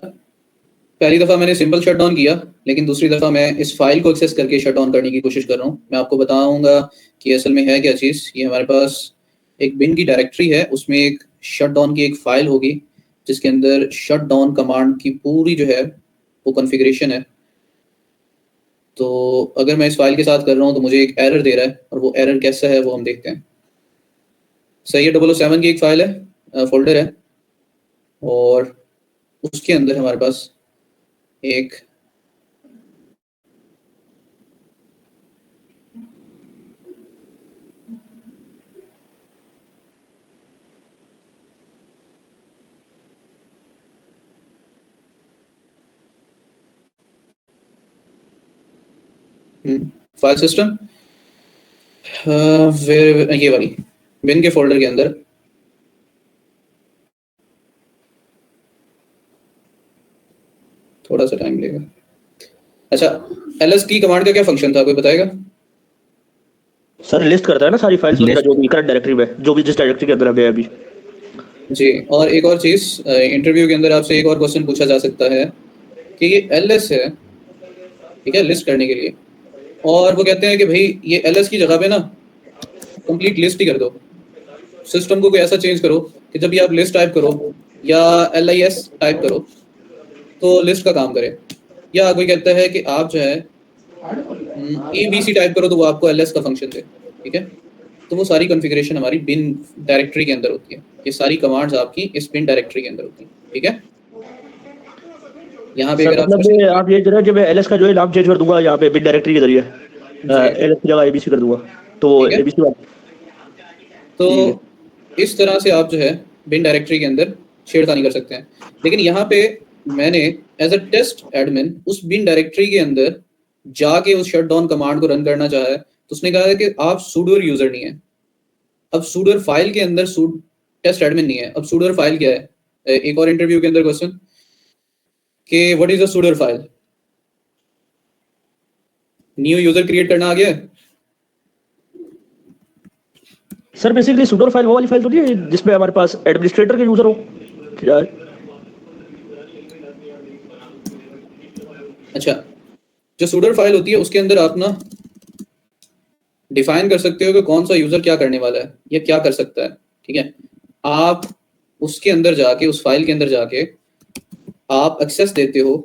पहली दफा मैंने सिंपल शट डाउन किया, लेकिन दूसरी दफा मैं इस फाइल को एक्सेस करके शट डाउन करने की कोशिश कर रहा हूँ। मैं आपको बताऊंगा कि असल में है क्या चीज। ये हमारे पास एक बिन की डायरेक्टरी है, उसमें एक शट डाउन की एक फाइल होगी जिसके अंदर शट डाउन कमांड की पूरी जो है वो कॉन्फ़िगरेशन है। तो अगर मैं इस फाइल के साथ कर रहा हूँ तो मुझे एक एरर दे रहा है, और वो एरर कैसा है वो हम देखते हैं। सही है, 007 की एक फाइल है, फोल्डर है, और उसके अंदर हमारे पास एक फाइल सिस्टम, ये वाली बिन के फोल्डर के अंदर थोड़ा सा टाइम लेगा। अच्छा, ls की कमांड का क्या फंक्शन था, कोई बताएगा? सर लिस्ट करता है ना सारी फाइल्स वगैरह जो भी करंट डायरेक्टरी में, जो भी जिस डायरेक्टरी के अंदर है अभी। जी, और एक और चीज, इंटरव्यू के अंदर आपसे एक और क्वेश्चन पूछा जा सकता है कि ये ls है, ठीक है, लिस्ट करने के लिए, और वो कहते हैं कि भाई ये ls की जगह पे ना कंप्लीट लिस्ट ही कर दो। सिस्टम को कोई ऐसा चेंज करो कि जब भी आप लिस्ट टाइप करो या lis टाइप करो तो लिस्ट का काम करे। या कोई कहता है कि आप जो है abc टाइप करो तो वो आपको ls का फंक्शन दे, ठीक है। तो वो सारी कॉन्फ़िगरेशन हमारी बिन डायरेक्टरी के अंदर होती है। ये सारी कमांड्स आपकी इस बिन डायरेक्टरी के अंदर होती है, ठीक है। यहाँ पे अगर आप ये जरा जब ls का जो है नाम चेंज कर दूंगा यहाँ पे बिन डायरेक्टरी के जरिए, ls की जगह abc कर दूंगा तो abc बात। तो इस तरह से आप जो है बिन डायरेक्टरी के अंदर छेड़खानी कर सकते हैं। लेकिन यहाँ पे मैंने एज अ टेस्ट एडमिन उस बिन डायरेक्टरी के अंदर जाके उस शट डाउन कमांड को रन करना चाहा है, तो उसने कहा है कि आप सूडोर यूजर नहीं है। अब सूडोर फाइल के अंदर टेस्ट एडमिन नहीं है। अब सूडोर फाइल क्या है? एक और इंटरव्यू के अंदर क्वेश्चन कि what is a sudoer file. New user create करना आ गया है। सर बेसिकली सूडोर फाइल वो वाली फाइल तो नहीं है जिसमें हमारे पास एडमिनिस्ट्रेटर के यूजर हो क्या? अच्छा, जो सूडोर फाइल होती है उसके अंदर आप ना डिफाइन कर सकते हो कि कौन सा यूजर क्या करने वाला है या क्या कर सकता है, ठीक है। आप उसके अंदर जाके, उस फाइल के अंदर जाके आप एक्सेस देते हो,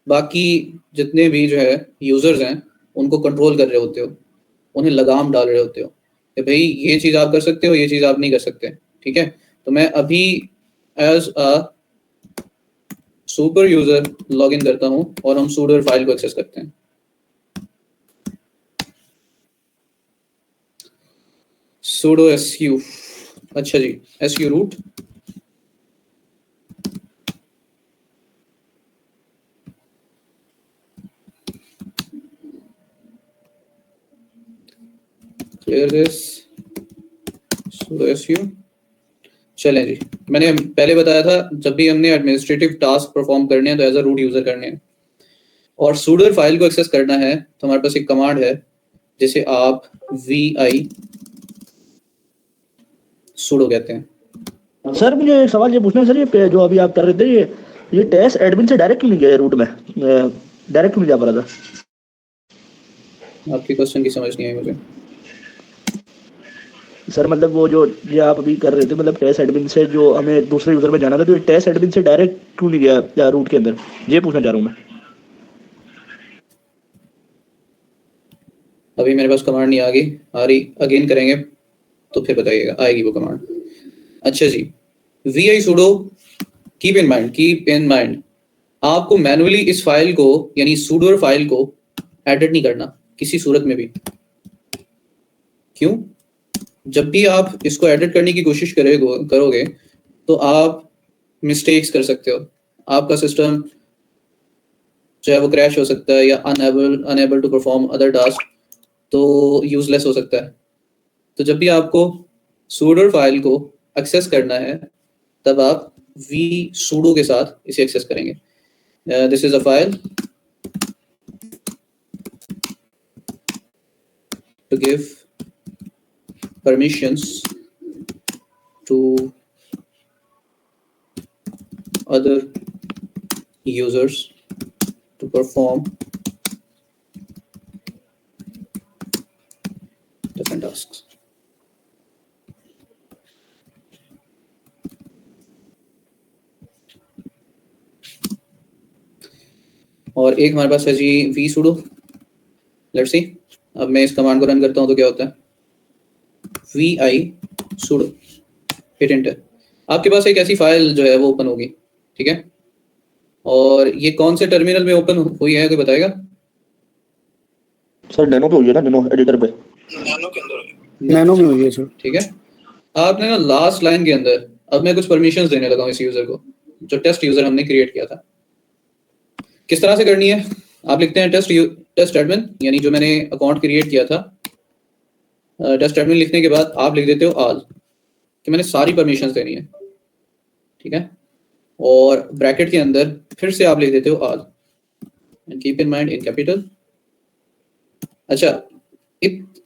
बाकी जितने भी जो है यूजर्स हैं उनको कंट्रोल कर रहे होते हो, उन्हें लगाम डाल रहे होते हो कि भाई ये चीज़ आप कर सकते हो, ये चीज़ आप नहीं कर सकते, ठीक है। तो मैं अभी as a super user login करता हूं और हम sudo फाइल को एक्सेस करते हैं। sudo su, अच्छा जी, su root, clear this, sudo su। चलें जी, मैंने पहले बताया था जब भी हमने एडमिनिस्ट्रेटिव टास्क परफॉर्म करने हैं तो एज अ रूट यूजर करने हैं, और sudo फाइल को एक्सेस करना है तो हमारे पास एक कमांड है जिसे आप vi sudo कहते हैं। सर मुझे एक सवाल ये पूछना है सर, ये जो अभी आप कर रहे थे ये टेस्ट एडमिन से डायरेक्ट क्यों नहीं गया रूट में, डायरेक्ट क्यों नहीं जा पा रहा था? आपकी क्वेश्चन की समझ नहीं आई मुझे। सर मतलब वो जो ये आप अभी कर रहे थे, मतलब टेस्ट एडमिन से जो हमें दूसरे यूजर में जाना था, तो टेस्ट एडमिन से डायरेक्ट क्यों नहीं गया रूट के अंदर, ये पूछना चाह रहा हूँ मैं। अभी मेरे पास कमांड नहीं आ रही, अगेन करेंगे तो फिर बताइएगा, आएगी वो कमांड। अच्छा जी, vi sudo, keep in mind आपको मैनुअली इस फाइल को यानी sudo फाइल को एडिट नहीं करना किसी सूरत में भी। क्यों? जब भी आप इसको एडिट करने की कोशिश करोगे तो आप मिस्टेक्स कर सकते हो, आपका सिस्टम चाहे वो क्रैश हो सकता है या unable to perform other task, तो यूजलेस हो सकता है। तो जब भी आपको sudo फाइल को एक्सेस करना है तब आप vsudo के साथ इसे एक्सेस करेंगे। This is a file to give permissions to other users to perform different tasks. और एक हमारे पास है जी vsudo। लेट्स सी, अब मैं इस कमांड को रन करता हूं तो क्या होता है, vi sudo, हिट एंटर। आपके पास एक ऐसी फाइल जो है वो ओपन होगी, ठीक है। और ये कौन से टर्मिनल में ओपन हुई है, कोई बताएगा? सर नैनो पे हुई है ना, नैनो एडिटर पे, नैनो के अंदर नैनो में हुई है सर। ठीक है। आपने ना लास्ट लाइन के अंदर, अब मैं कुछ परमिशंस देने लगा हूं इस यूजर को, जो टेस्ट यूजर हमने क्रिएट किया था। किस तरह से करनी है, आप लिखते हैं टेस्ट एडमिन, यानी जो मैंने अकाउंट क्रिएट किया था, टेस्ट एडमिन लिखने के बाद आप लिख देते हो ऑल, कि मैंने सारी परमिशंस देनी है, ठीक है। और ब्रैकेट के अंदर फिर से आप लिख देते हो all and keep in mind in capital. अच्छा,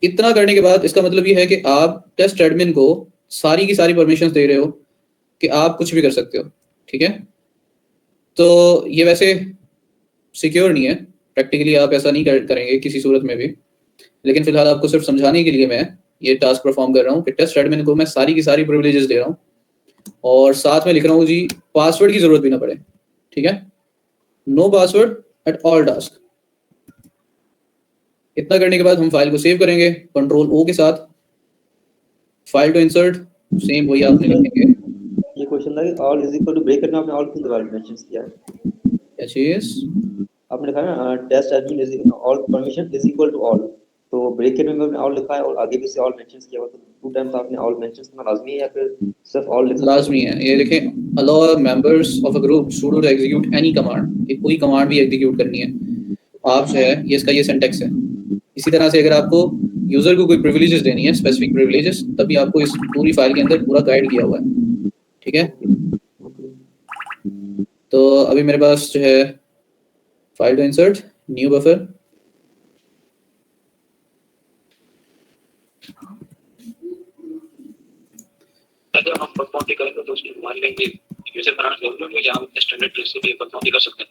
इतना करने के बाद इसका मतलब ये है कि आप टेस्ट एडमिन को सारी की सारी परमिशंस दे रहे हो कि आप कुछ भी कर सकते हो, ठीक है। तो ये वैसे सिक्योर नहीं है, प्रैक्टिकली आप ऐसा नहीं करेंगे किसी सूरत में भी, लेकिन फिलहाल आपको सिर्फ समझाने के लिए मैं ये टास्क परफॉर्म कर रहा हूँ कि टेस्ट एडमिन को मैं सारी की सारी प्रिविलेजेस दे रहा हूँ, और साथ में लिख रहा हूँ जी पासवर्ड की जरूरत भी ना पड़े, ठीक है। No password at all task. इतना करने के बाद हम फाइल को सेव करेंगे कंट्रोल ओ के साथ, फाइल टू इंसर्ट, सेम वही आपने लिखेंगे। ये क्वेश्चन था कि all is equal to bracket में आपने ऑल क्यों दोबारा मेंशन किया है? क्या चीज? आपने लिखा ना test admin is all permission is equal to all, तो ब्रेकेट में आपने ऑल लिखा है और आगे भी से ऑल मेंशन किया हुआ, तो टू टाइम्स आपने ऑल मेंशन करना लाजमी है या फिर सिर्फ ऑल लिखना लाजमी है। ये देखें, allow members of a group sudo to execute any command, ये कोई कमांड भी एग्जीक्यूट करनी है आप जो है, ये इसका ये सिंटैक्स है। इसी तरह से अगर आपको यूजर को कोई प्रिविलेजेस देनी है, स्पेसिफिक प्रिविलेजेस, तभी आपको इस पूरी फाइल के अंदर पूरा गाइड किया हुआ है, ठीक है। तो अभी मेरे पास जो है file to insert, new buffer, अगर हम परफॉर्म करेंगे तो उसमें मान लेंगे यूजर बनाना जरूरी है, या हम स्टैंडर्ड ट्रिक से भी परफॉर्म कर सकते हैं।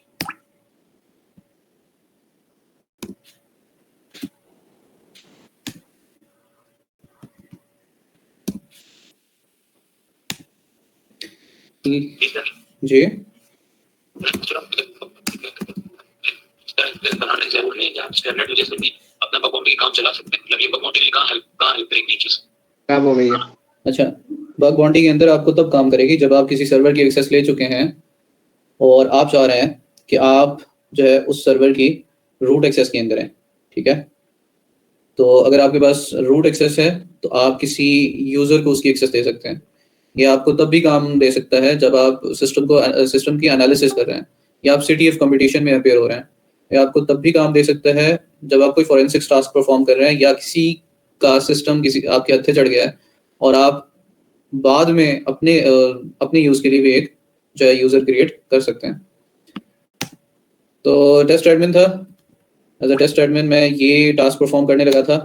ठीक है जी बनाने की जरूरत नहीं है, आप स्टैंडर्ड यूजर से भी अपना बग बाउंटी काम चला सकते हैं। मतलब ये बग बाउंटी कहाँ हेल्प करेगी चीज खराब हो गई है। अच्छा, बग बाउंटी के अंदर आपको तब काम करेगी जब आप किसी सर्वर की एक्सेस ले चुके हैं और आप चाह रहे हैं कि आप जो है उस सर्वर की रूट एक्सेस के अंदर हैं, ठीक है। तो अगर आपके पास रूट एक्सेस है तो आप किसी यूजर को उसकी एक्सेस दे सकते हैं। ये आपको तब भी काम दे सकता है जब आप सिस्टम की एनालिसिस कर रहे हैं या आप CTF कंपटीशन में अपेयर हो रहे हैं। या आपको तब भी काम दे सकता है जब आप कोई फॉरेंसिक्स टास्क परफॉर्म कर रहे हैं या किसी का सिस्टम किसी आपके हत्थे चढ़ गया है और आप बाद में अपने यूज के लिए भी एक जो है यूजर क्रिएट कर सकते हैं। तो टेस्ट एडमिन था, एज अ टेस्ट एडमिन मैं ये टास्क परफॉर्म करने लगा था,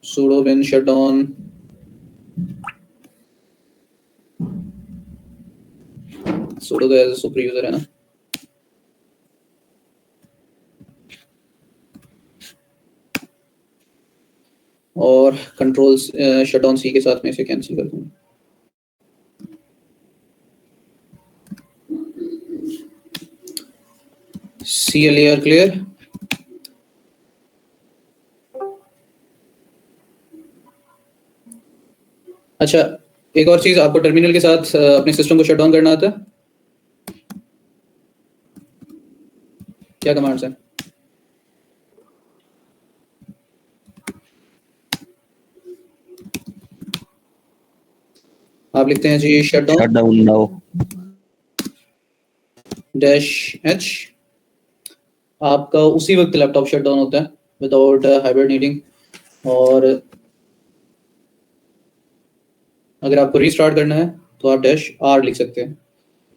sudo bin shutdown sudo तो एज अ सुपर यूजर है ना, और कंट्रोल शटडाउन C के साथ में इसे कैंसिल कर दूंगा। CLER clear. अच्छा, एक और चीज, आपको टर्मिनल के साथ अपने सिस्टम को शट डाउन करना आता है? क्या कमांड्स हैं? आप लिखते हैं जी शट डाउन नाउ -H। आपका उसी वक्त लैपटॉप शट डाउन होता है विदाउट हाइबरनेटिंग। और अगर आपको रीस्टार्ट करना है तो आप -R लिख सकते हैं।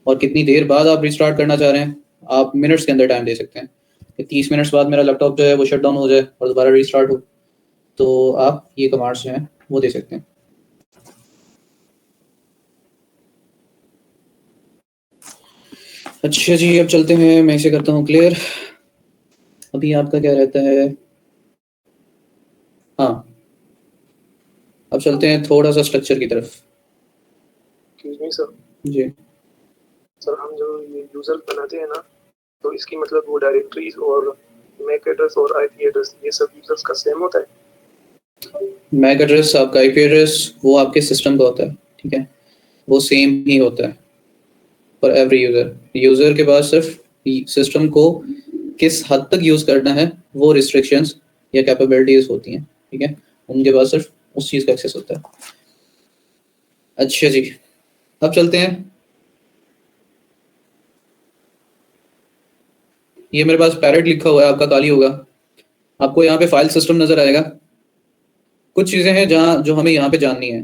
और कितनी देर बाद आप रीस्टार्ट करना चाह रहे हैं आप मिनट्स के अंदर टाइम दे सकते हैं कि 30 मिनट्स बाद मेरा लैपटॉप जो है वो शट डाउन हो जाए और दोबारा रीस्टार्ट हो, तो आप ये कमांड्स जो हैं वो दे सकते हैं। अच्छा जी, अब चलते हैं, मैं इसे करता हूँ क्लियर। अभी आपका क्या रहता है? हाँ, अब चलते हैं थोड़ा सा स्ट्रक्चर की तरफ। Excuse me sir. जी सर, हम जो ये यूजर बनाते हैं ना, तो इसकी मतलब वो डायरेक्टरीज और मैक एड्रेस और आईपी एड्रेस ये सब यूजर्स का सेम होता है? मैक एड्रेस, आपका आईपी एड्रेस वो आपके सिस्टम का होता है, ठीक है, वो सेम ही होता है फॉर एवरी यूजर। यूजर के पास सिर्फ सिस्टम को किस हद तक यूज करना है वो रिस्ट्रिक्शंस या कैपेबिलिटीज होती हैं, ठीक है, उनके पास सिर्फ उस चीज का एक्सेस होता है। अच्छा जी, अब चलते हैं। ये मेरे पास पैरेट लिखा हुआ है, आपका काली होगा। आपको यहाँ पे फाइल सिस्टम नजर आएगा। कुछ चीजें हैं जहाँ जो हमें यहाँ पे जाननी है,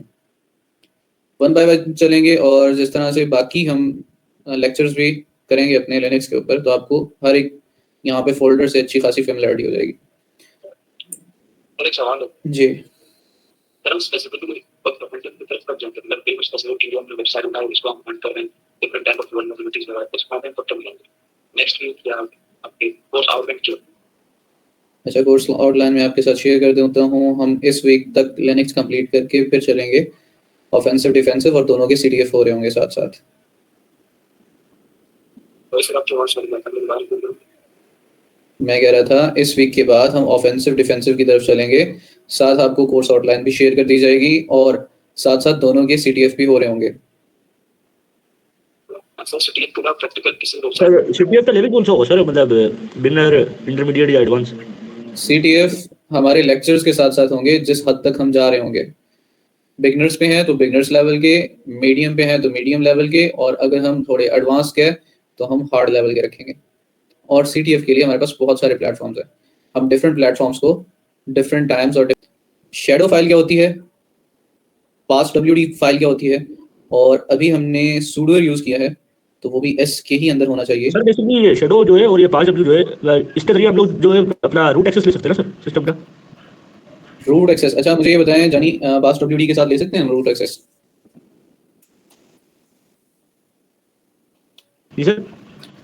वन बाय वन चलेंगे और जिस तरह से बाकी हम लेक्चर्स भी करेंगे अपने लिनक्स के ऊपर, तो आपको हर एक यहाँ पे फोल्डर से अच्छी खासी फेमिलियरिटी हो जाएगी। और एक सवाल है जी, सर, हम स्पेसिफिकली बग प्रॉपर्टी की तरफ कब जाते हैं? मतलब कई कुछ फैसिलिटी जो हमने वेबसाइट बनाई उसको हम हंट कर रहे हैं, डिफरेंट टाइप ऑफ वल्नरेबिलिटीज वगैरह कुछ पाते हैं, तब तक नेक्स्ट वीक या आपके कोर्स आउटलाइन जो अच्छा, कोर्स आउटलाइन में आपके साथ शेयर कर देता हूँ। हम इस वीक तक लिनक्स कंप्लीट करके फिर चलेंगे ऑफेंसिव डिफेंसिव, और दोनों के CTF हो रहे होंगे साथ साथ। तो सर आप जो और सर मैं कह रहा था इस वीक के बाद हम ऑफेंसिव डिफेंसिव की तरफ चलेंगे, साथ आपको कोर्स आउटलाइन भी शेयर कर दी जाएगी और साथ साथ दोनों के CTF भी हो रहे होंगे। सर CTF पूरा प्रैक्टिकल किसी लोग सर CTF का लेवल कौन सा होगा सर? मतलब बिगिनर, इंटरमीडिएट या एडवांस? CTF हमारे लेक्चर्स के साथ साथ होंगे जिस हद तक हम जा रहे होंगे। बिगनर्स पे हैं तो बिगनर्स लेवल के, मीडियम पे हैं तो मीडियम लेवल के, और अगर हम थोड़े एडवांस के हैं तो हम हार्ड लेवल के रखेंगे। और CTF के लिए हमारे पास बहुत सारे प्लेटफॉर्म्स हैं। हम डिफरेंट प्लेटफॉर्म्स को डिफरेंट टाइम्स और शैडो फाइल क्या होती है, passwd फाइल क्या होती है, और अभी हमने sudo यूज किया है तो वो भी S के ही अंदर होना चाहिए। सर बेसिकली ये शैडो जो है और ये passwd जो है, इसके जरिए आप लोग जो है अपना रूट एक्सेस ले सकते हैं ना सर सिस्टम का? रूट एक्सेस, अच्छा मुझे ये बताएं जानी, passwd के साथ ले सकते हैं हम रूट एक्सेस? जी सर।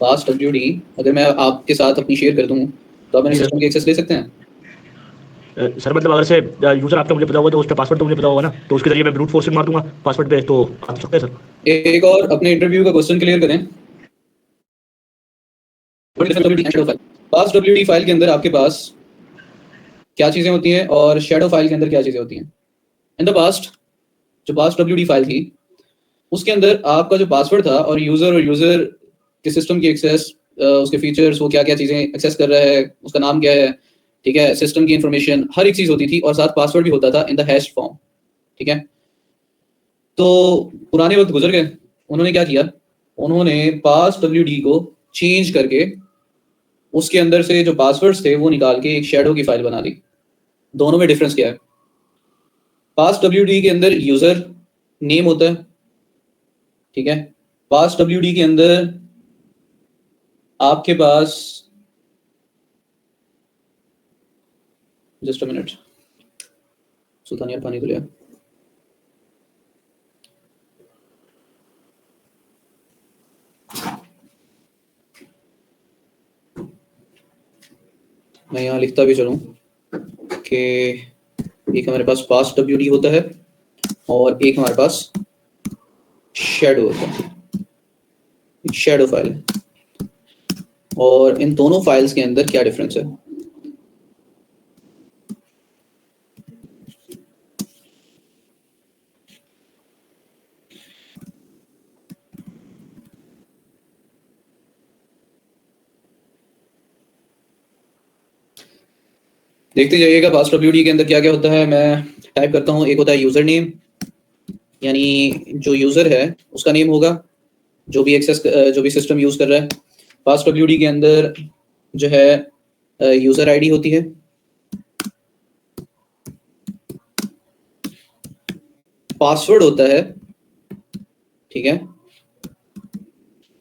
passwd अगर मैं आपके साथ अपनी शेयर कर दूं तो आप मेरे सिस्टम की एक्सेस ले सकते हैं? सर मतलब अगर से यूजर आपका मुझे पता होगा तो उसका पासवर्ड तो मुझे पता होगा ना, तो उसके जरिए मैं ब्रूट फोर्स मार दूंगा पासवर्ड पे, तो आ सकता है सर। एक और अपने इंटरव्यू का क्वेश्चन क्लियर करें। पास WD फाइल के अंदर आपके पास क्या चीजें होती हैं और शैडो फाइल के अंदर क्या चीजें होती हैं। इन द पास्ट जो पास WD फाइल थी उसके अंदर आपका जो पासवर्ड था और यूजर के सिस्टम की एक्सेस, उसके फीचर्स, वो क्या क्या चीजें एक्सेस कर रहा है, उसका नाम क्या है, ठीक है, सिस्टम की इंफॉर्मेशन, हर एक चीज होती थी और साथ पासवर्ड भी होता था इन द हैश फॉर्म। ठीक है, तो पुराने वक्त गुजर गए, उन्होंने क्या किया, उन्होंने पास WD को चेंज करके उसके अंदर से जो पासवर्ड्स थे वो निकाल के एक शैडो की फाइल बना दी। दोनों में डिफरेंस क्या है? पास WD के अंदर यूजर नेम होता है, ठीक है, पास WD के अंदर आपके पास, जस्ट अ मिनट, सुल्तानिया पानी तो लिया, मैं यहाँ लिखता भी चलूँ कि एक हमारे पास पास WD होता है और एक हमारे पास शैडो होता है, शैडो फाइल है, और इन दोनों फाइल्स के अंदर क्या डिफरेंस है? देखते जाइएगा पास WD के अंदर क्या क्या होता है। मैं टाइप करता हूँ, एक होता है यूजर नेम, यानी जो यूजर है उसका नेम होगा, जो भी सिस्टम यूज कर रहा है। पास WD के अंदर जो है यूजर आईडी होती है, पासवर्ड होता है, ठीक है,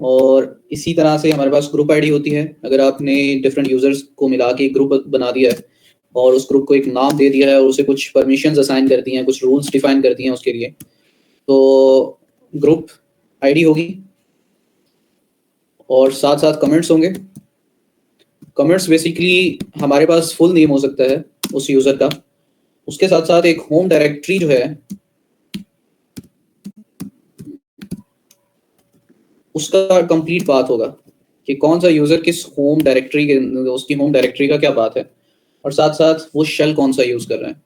और इसी तरह से हमारे पास ग्रुप आईडी होती है। अगर आपने डिफरेंट यूजर्स को मिला के एक ग्रुप बना दिया है और उस ग्रुप को एक नाम दे दिया है और उसे कुछ परमिशंस असाइन कर दी हैं, कुछ रूल्स डिफाइन कर दिए हैं उसके लिए, तो ग्रुप आईडी होगी और साथ साथ कमेंट्स होंगे। कमेंट्स बेसिकली हमारे पास फुल नेम हो सकता है उस यूजर का, उसके साथ साथ एक होम डायरेक्टरी जो है उसका कंप्लीट पाथ होगा कि कौन सा यूजर किस होम डायरेक्टरी के, उसकी होम डायरेक्टरी का क्या पाथ है, और साथ साथ वो शेल कौन सा यूज कर रहे हैं।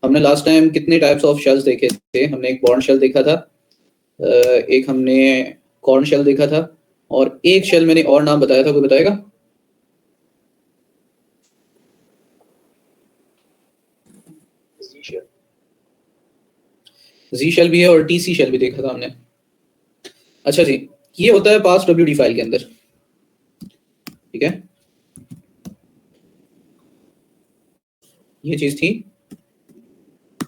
हमने लास्ट टाइम कितने टाइप्स ऑफ शेल्स देखे थे? हमने एक बॉर्न शेल देखा था, एक हमने कॉर्न शेल देखा था, और एक शेल मैंने और नाम बताया था, कोई बताएगा? जी शेल भी है और TC शेल भी देखा था हमने। अच्छा जी, ये होता है पास WD फाइल के अंदर, ठीक है, ये चीज थी,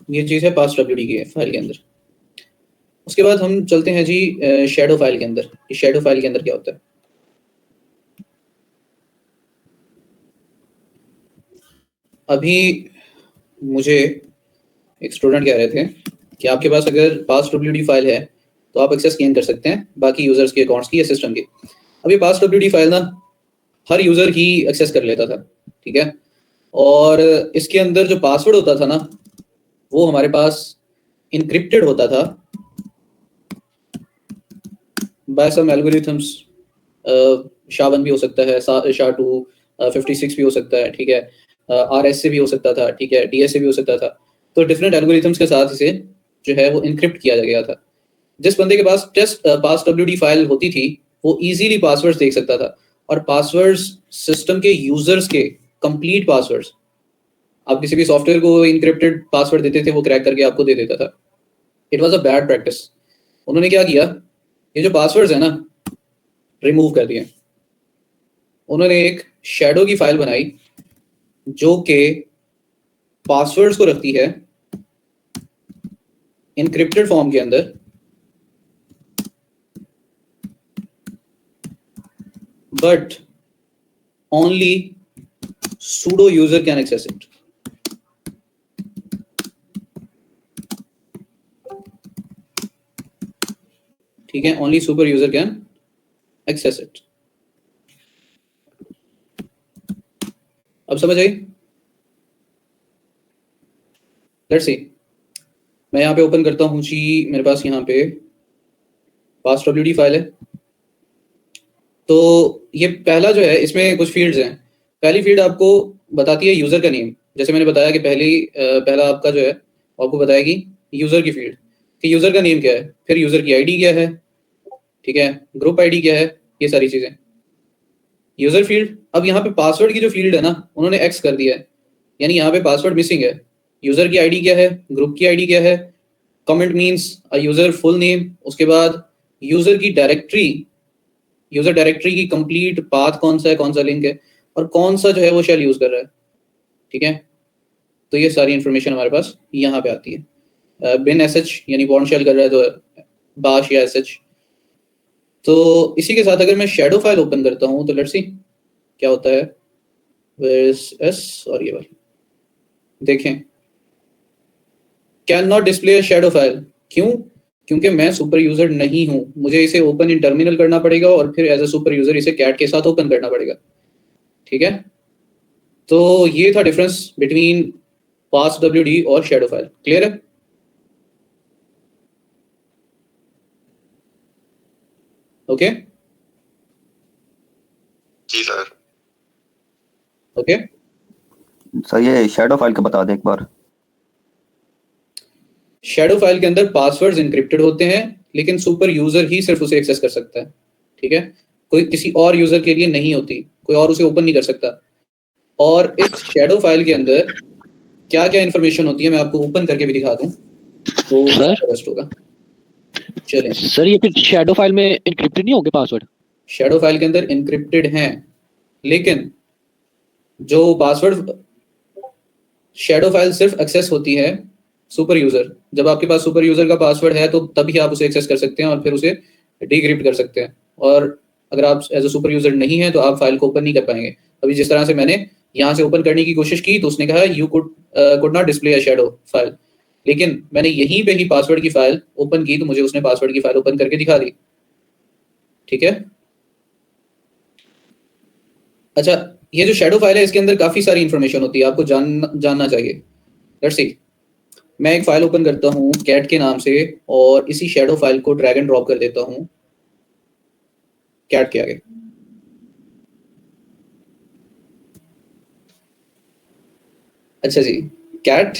ये चीज है पास WD की फाइल के अंदर। उसके बाद हम चलते हैं जी शैडो फाइल के अंदर। ये शैडो फाइल के अंदर क्या होता है? अभी मुझे एक स्टूडेंट कह रहे थे कि आपके पास अगर पास WD फाइल है तो आप एक्सेस गेन कर सकते हैं बाकी यूजर्स के अकाउंट्स की या सिस्टम की। अब ये पास WD फाइल ना हर यूजर ही एक्सेस कर लेता था, ठीक है, और इसके अंदर जो पासवर्ड होता था ना वो हमारे पास इनक्रिप्टेड होता था बाय सम एल्गोरिथम्स। SHA-1 भी हो सकता है, SHA-2, 56 भी हो सकता है, ठीक है, RS से भी हो सकता था, ठीक है, DS से भी हो सकता था। तो डिफरेंट एल्गोरिथम्स के साथ इसे जो है वो इनक्रिप्ट किया गया था। जिस बंदे के पास पास WD फाइल होती थी वो इजीली पासवर्ड्स देख सकता था, और पासवर्ड्स सिस्टम के यूजर्स के कंप्लीट पासवर्ड्स, आप किसी भी सॉफ्टवेयर को इनक्रिप्टेड पासवर्ड देते थे वो क्रैक करके आपको दे देता था। It was a bad practice. उन्होंने क्या किया, ये जो पासवर्ड्स है ना रिमूव कर दिए। उन्होंने एक शैडो की फाइल बनाई जो कि पासवर्ड्स को रखती है इनक्रिप्टेड फॉर्म के अंदर, but only sudo user can access it. ठीक है, only super user can access it. अब समझ आई? लेट्स सी, मैं यहाँ पे ओपन करता हूँ जी, मेरे पास यहाँ पे passwd फाइल है। तो ये पहला जो है इसमें कुछ फील्ड्स हैं। पहली फील्ड आपको बताती है यूजर का नेम, जैसे मैंने बताया कि पहला आपका जो है आपको बताएगी यूजर की फील्ड कि यूजर का नेम क्या है, फिर यूजर की आईडी क्या है, ठीक है, ग्रुप आईडी क्या है, ये सारी चीजें। यूजर फील्ड, अब यहाँ पे पासवर्ड की जो फील्ड है ना उन्होंने एक्स कर दिया है, यानी यहाँ पे पासवर्ड मिसिंग है। यूजर की आईडी क्या है, ग्रुप की आईडी क्या है, comment means a user full name, उसके बाद यूजर की डायरेक्टरी, यूजर डायरेक्टरी की कंप्लीट पाथ कौन सा है, कौन सा लिंक है, और कौन सा जो है वो शेल यूज कर रहा है, ठीक है। तो ये सारी इंफॉर्मेशन हमारे पास यहाँ पे आती है। बिन एसएच यानी बॉर्न शेल कर रहा है तो बाश या एसएच। तो इसी के साथ अगर मैं शैडो फाइल ओपन करता हूँ तो लेट्स सी क्या होता है। एस और ये वाली देखें, can not display a shadow file. क्यों? क्योंकि मैं सुपर यूजर नहीं हूं, मुझे इसे ओपन इन टर्मिनल करना पड़ेगा और फिर एज अ सुपर यूजर इसे कैट के साथ ओपन करना पड़ेगा, ठीक है। तो ये था डिफरेंस बिटवीन passwd और शैडो फाइल। क्लियर है? ओके जी सर। ओके सर ये शैडो फाइल का बता दें एक बार। शैडो फाइल के अंदर पासवर्ड्स एन्क्रिप्टेड होते हैं, लेकिन सुपर यूजर ही सिर्फ उसे एक्सेस कर सकता है, ठीक है। कोई किसी और यूजर के लिए नहीं होती, कोई और उसे ओपन नहीं कर सकता। और इस शैडो फाइल के अंदर क्या क्या इंफॉर्मेशन होती है मैं आपको ओपन करके भी दिखा दूं तो बेस्ट होगा। चलें सर, ये फिर शैडो फाइल में एन्क्रिप्टेड नहीं होंगे पासवर्ड? शैडो फाइल के अंदर एन्क्रिप्टेड हैं, लेकिन जो पासवर्ड शैडो फाइल सिर्फ एक्सेस होती है सुपर यूजर। जब आपके पास सुपर यूजर का पासवर्ड है तो तभी आप उसे एक्सेस कर सकते हैं और फिर उसे डिक्रिप्ट कर सकते हैं। और अगर आप एज अ सुपर यूजर नहीं है तो आप फाइल को ओपन नहीं कर पाएंगे। अभी जिस तरह से मैंने यहाँ से ओपन करने की कोशिश की तो उसने कहा you could not display a shadow file, लेकिन मैंने यहीं पे ही पासवर्ड की फाइल ओपन की तो मुझे उसने पासवर्ड की फाइल ओपन करके दिखा दी, ठीक है। अच्छा, ये जो शैडो फाइल है इसके अंदर काफी सारी इंफॉर्मेशन होती है, आपको जानना चाहिए। लेट्स सी, मैं एक फाइल ओपन करता हूँ कैट के नाम से और इसी शैडो फाइल को ड्रैग एंड ड्रॉप कर देता हूँ कैट के आगे। अच्छा जी, कैट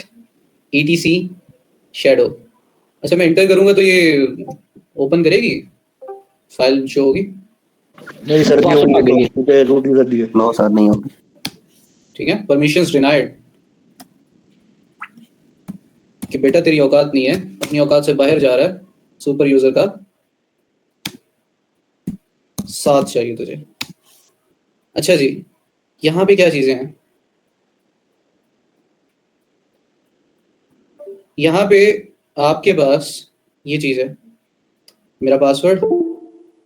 etc शैडो। अच्छा, मैं एंटर करूंगा तो ये ओपन करेगी, फाइल शो होगी? नहीं सर, नहीं होगी क्योंकि रूट यूजर दिए। नो सर, नहीं होगी। ठीक है, परमिशंस डिनाइड कि बेटा तेरी औकात नहीं है, अपनी औकात से बाहर जा रहा है, सुपर यूजर का साथ चाहिए तुझे। अच्छा जी, यहाँ पे क्या चीजें हैं? यहाँ पे आपके पास ये चीज है, मेरा पासवर्ड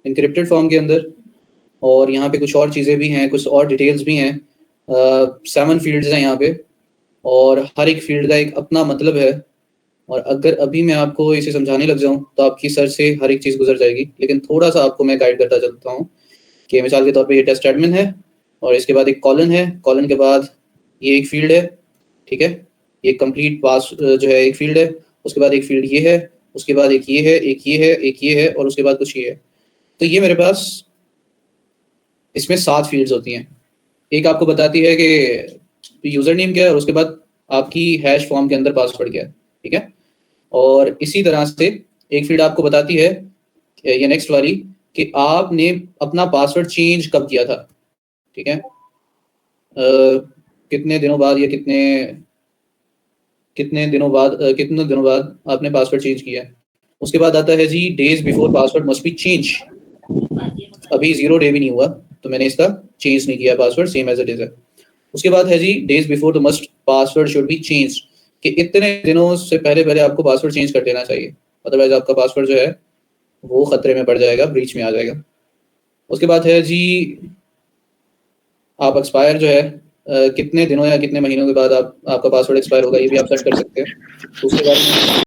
एन्क्रिप्टेड फॉर्म के अंदर, और यहाँ पे कुछ और चीजें भी हैं, कुछ और डिटेल्स भी हैं। 7 फील्ड्स हैं यहाँ पे और हर एक फील्ड का एक अपना मतलब है। और अगर अभी मैं आपको इसे समझाने लग जाऊं तो आपकी सर से हर एक चीज़ गुजर जाएगी, लेकिन थोड़ा सा आपको मैं गाइड करता चलता हूं कि मिसाल के तौर पे ये टेस्ट एडमिन है और इसके बाद एक कॉलन है, कॉलन के बाद ये एक फील्ड है, ठीक है, ये कंप्लीट पास जो है एक फील्ड है, उसके बाद एक फील्ड ये है, उसके बाद एक ये है, एक ये है, एक ये है, और उसके बाद कुछ ये है। तो ये मेरे पास इसमें 7 फील्ड्स होती हैं। एक आपको बताती है कि यूजर नेम क्या है और उसके बाद आपकी हैश फॉर्म के अंदर पासवर्ड क्या है, ठीक है। और इसी तरह से एक फील्ड आपको बताती है, ये नेक्स्ट वाली, कि आपने अपना पासवर्ड चेंज कब किया था, ठीक है, कितने दिनों बाद या कितने दिनों बाद आपने पासवर्ड चेंज किया है। उसके बाद आता है जी days before password must be change. अभी 0 डे भी नहीं हुआ तो मैंने इसका चेंज नहीं किया, password same as it is है। उसके बाद है जी days before the must password should be change, कि इतने दिनों से पहले आपको पासवर्ड चेंज कर देना चाहिए, अदरवाइज आपका पासवर्ड जो है वो खतरे में पड़ जाएगा, ब्रीच में आ जाएगा। उसके बाद है जी आप एक्सपायर जो है कितने दिनों या कितने महीनों के बाद आपका पासवर्ड एक्सपायर होगा, ये भी आप सेट कर सकते हैं। उसके बाद